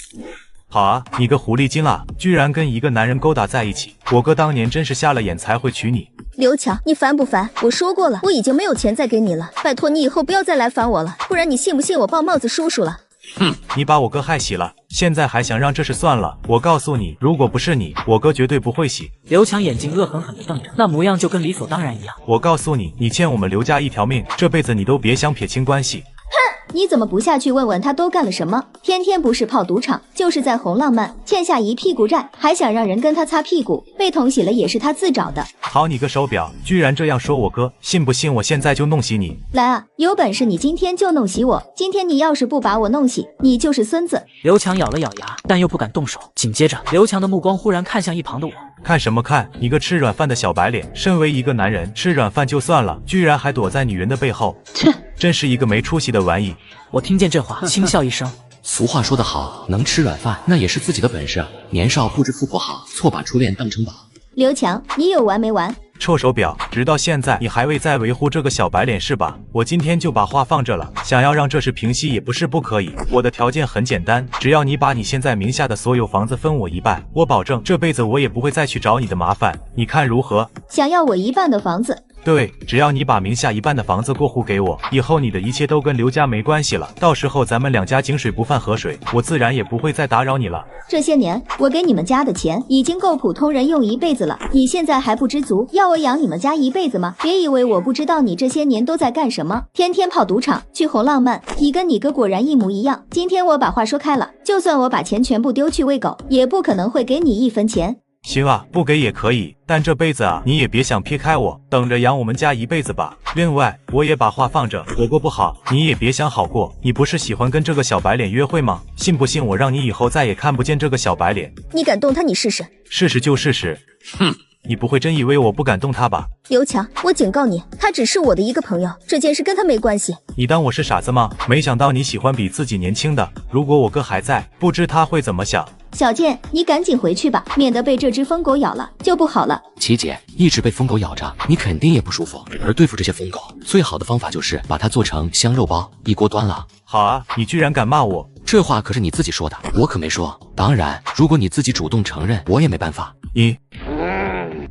好啊，你个狐狸精啊，居然跟一个男人勾搭在一起！我哥当年真是瞎了眼才会娶你。刘强，你烦不烦？我说过了，我已经没有钱再给你了，拜托你以后不要再来烦我了，不然你信不信我报帽子叔叔了？哼，你把我哥害喜了，现在还想让这事算了？我告诉你，如果不是你，我哥绝对不会喜。刘强眼睛恶狠狠地瞪着，那模样就跟理所当然一样。我告诉你，你欠我们刘家一条命，这辈子你都别想撇清关系。哼，你怎么不下去问问他都干了什么？天天不是泡赌场，就是在红浪漫，欠下一屁股债，还想让人跟他擦屁股，被捅洗了也是他自找的。好你个手表，居然这样说我哥，信不信我现在就弄死你？来啊，有本事你今天就弄死我！今天你要是不把我弄死，你就是孙子！刘强咬了咬牙，但又不敢动手。紧接着，刘强的目光忽然看向一旁的我。看什么看？你个吃软饭的小白脸！身为一个男人，吃软饭就算了，居然还躲在女人的背后，切！真是一个没出息的玩意！我听见这话，轻笑一声。俗话说得好，能吃软饭那也是自己的本事。年少不知富婆好，错把初恋当成宝。刘强，你有完没完？臭手表，直到现在你还未在维护这个小白脸是吧？我今天就把话放这了，想要让这事平息也不是不可以。我的条件很简单，只要你把你现在名下的所有房子分我一半，我保证这辈子我也不会再去找你的麻烦，你看如何？想要我一半的房子？对，只要你把名下一半的房子过户给我，以后你的一切都跟刘家没关系了。到时候咱们两家井水不犯河水，我自然也不会再打扰你了。这些年我给你们家的钱已经够普通人用一辈子了，你现在还不知足，要我养你们家一辈子吗？别以为我不知道你这些年都在干什么，天天泡赌场，去红浪漫，你跟你哥果然一模一样。今天我把话说开了，就算我把钱全部丢去喂狗，也不可能会给你1分钱。行啊，不给也可以，但这辈子啊，你也别想撇开我，等着养我们家一辈子吧。另外，我也把话放着，我过不好，你也别想好过。你不是喜欢跟这个小白脸约会吗？信不信我让你以后再也看不见这个小白脸？你敢动他，你试试。试试就试试。哼，你不会真以为我不敢动他吧？刘强，我警告你，他只是我的一个朋友，这件事跟他没关系。你当我是傻子吗？没想到你喜欢比自己年轻的。如果我哥还在，不知他会怎么想。小健，你赶紧回去吧，免得被这只疯狗咬了就不好了。琪姐，一直被疯狗咬着，你肯定也不舒服。而对付这些疯狗，最好的方法就是把它做成香肉包，一锅端了。好啊，你居然敢骂我！这话可是你自己说的，我可没说。当然，如果你自己主动承认，我也没办法。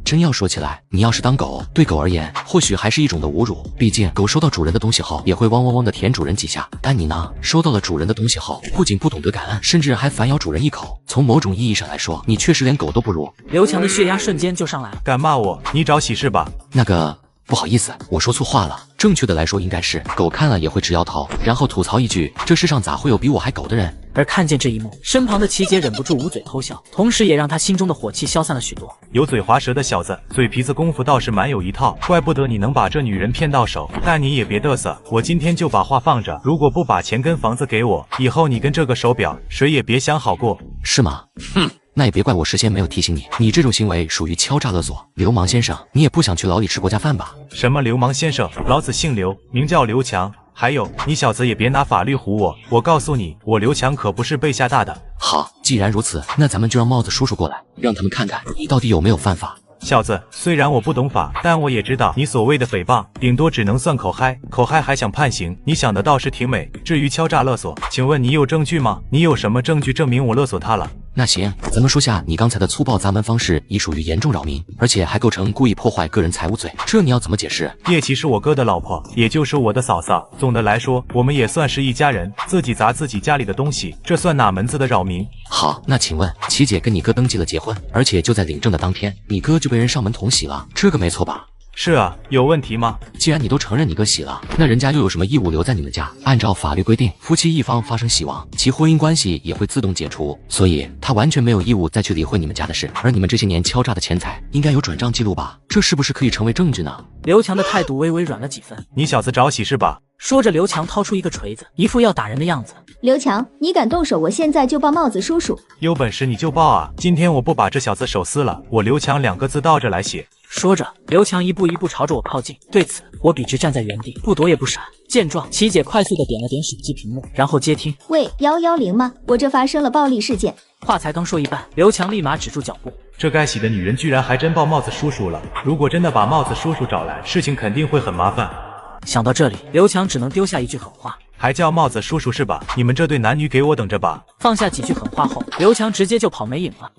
真要说起来，你要是当狗，对狗而言，或许还是一种的侮辱。毕竟，狗收到主人的东西后，也会汪汪汪的舔主人几下。但你呢，收到了主人的东西后，不仅不懂得感恩，甚至还反咬主人一口。从某种意义上来说，你确实连狗都不如。刘强的血压瞬间就上来了。敢骂我，你找喜事吧。那个，不好意思，我说错话了。正确的来说，应该是狗看了也会直摇头，然后吐槽一句：这世上咋会有比我还狗的人？而看见这一幕，身旁的琪姐忍不住捂嘴偷笑，同时也让她心中的火气消散了许多。油嘴滑舌的小子，嘴皮子功夫倒是蛮有一套，怪不得你能把这女人骗到手。但你也别嘚瑟，我今天就把话放着，如果不把钱跟房子给我，以后你跟这个手表谁也别想好过，是吗？哼，那也别怪我事先没有提醒你，你这种行为属于敲诈勒索。流氓先生，你也不想去牢里吃国家饭吧？什么流氓先生？老子姓刘，名叫刘强。还有，你小子也别拿法律唬我。我告诉你，我刘强可不是被吓大的。好，既然如此，那咱们就让帽子叔叔过来，让他们看看你到底有没有犯法。小子，虽然我不懂法，但我也知道你所谓的诽谤，顶多只能算口嗨，口嗨还想判刑，你想的倒是挺美。至于敲诈勒索，请问你有证据吗？你有什么证据证明我勒索他了？那行，咱们说下你刚才的粗暴砸门方式已属于严重扰民，而且还构成故意破坏个人财物罪，这你要怎么解释？叶琪是我哥的老婆，也就是我的嫂嫂。总的来说，我们也算是一家人，自己砸自己家里的东西，这算哪门子的扰民？好，那请问琪姐跟你哥登记了结婚，而且就在领证的当天，你哥就被人上门捅洗了，这个没错吧？是啊，有问题吗？既然你都承认你哥洗了，那人家又有什么义务留在你们家？按照法律规定，夫妻一方发生死亡，其婚姻关系也会自动解除，所以他完全没有义务再去理会你们家的事。而你们这些年敲诈的钱财，应该有转账记录吧？这是不是可以成为证据呢？刘强的态度微微软了几分。你小子找喜是吧？说着，刘强掏出一个锤子，一副要打人的样子。刘强，你敢动手，我现在就报帽子叔叔。有本事你就报啊！今天我不把这小子手撕了，我刘强2个字倒着来写。说着，刘强一步一步朝着我靠近。对此，我笔直站在原地，不躲也不闪。见状，琪姐快速的点了点手机屏幕，然后接听：喂，110吗？我这发生了暴力事件。话才刚说一半，刘强立马止住脚步。这该死的女人居然还真报帽子叔叔了！如果真的把帽子叔叔找来，事情肯定会很麻烦。想到这里，刘强只能丢下一句狠话：还叫帽子叔叔是吧？你们这对男女给我等着吧！放下几句狠话后，刘强直接就跑没影了。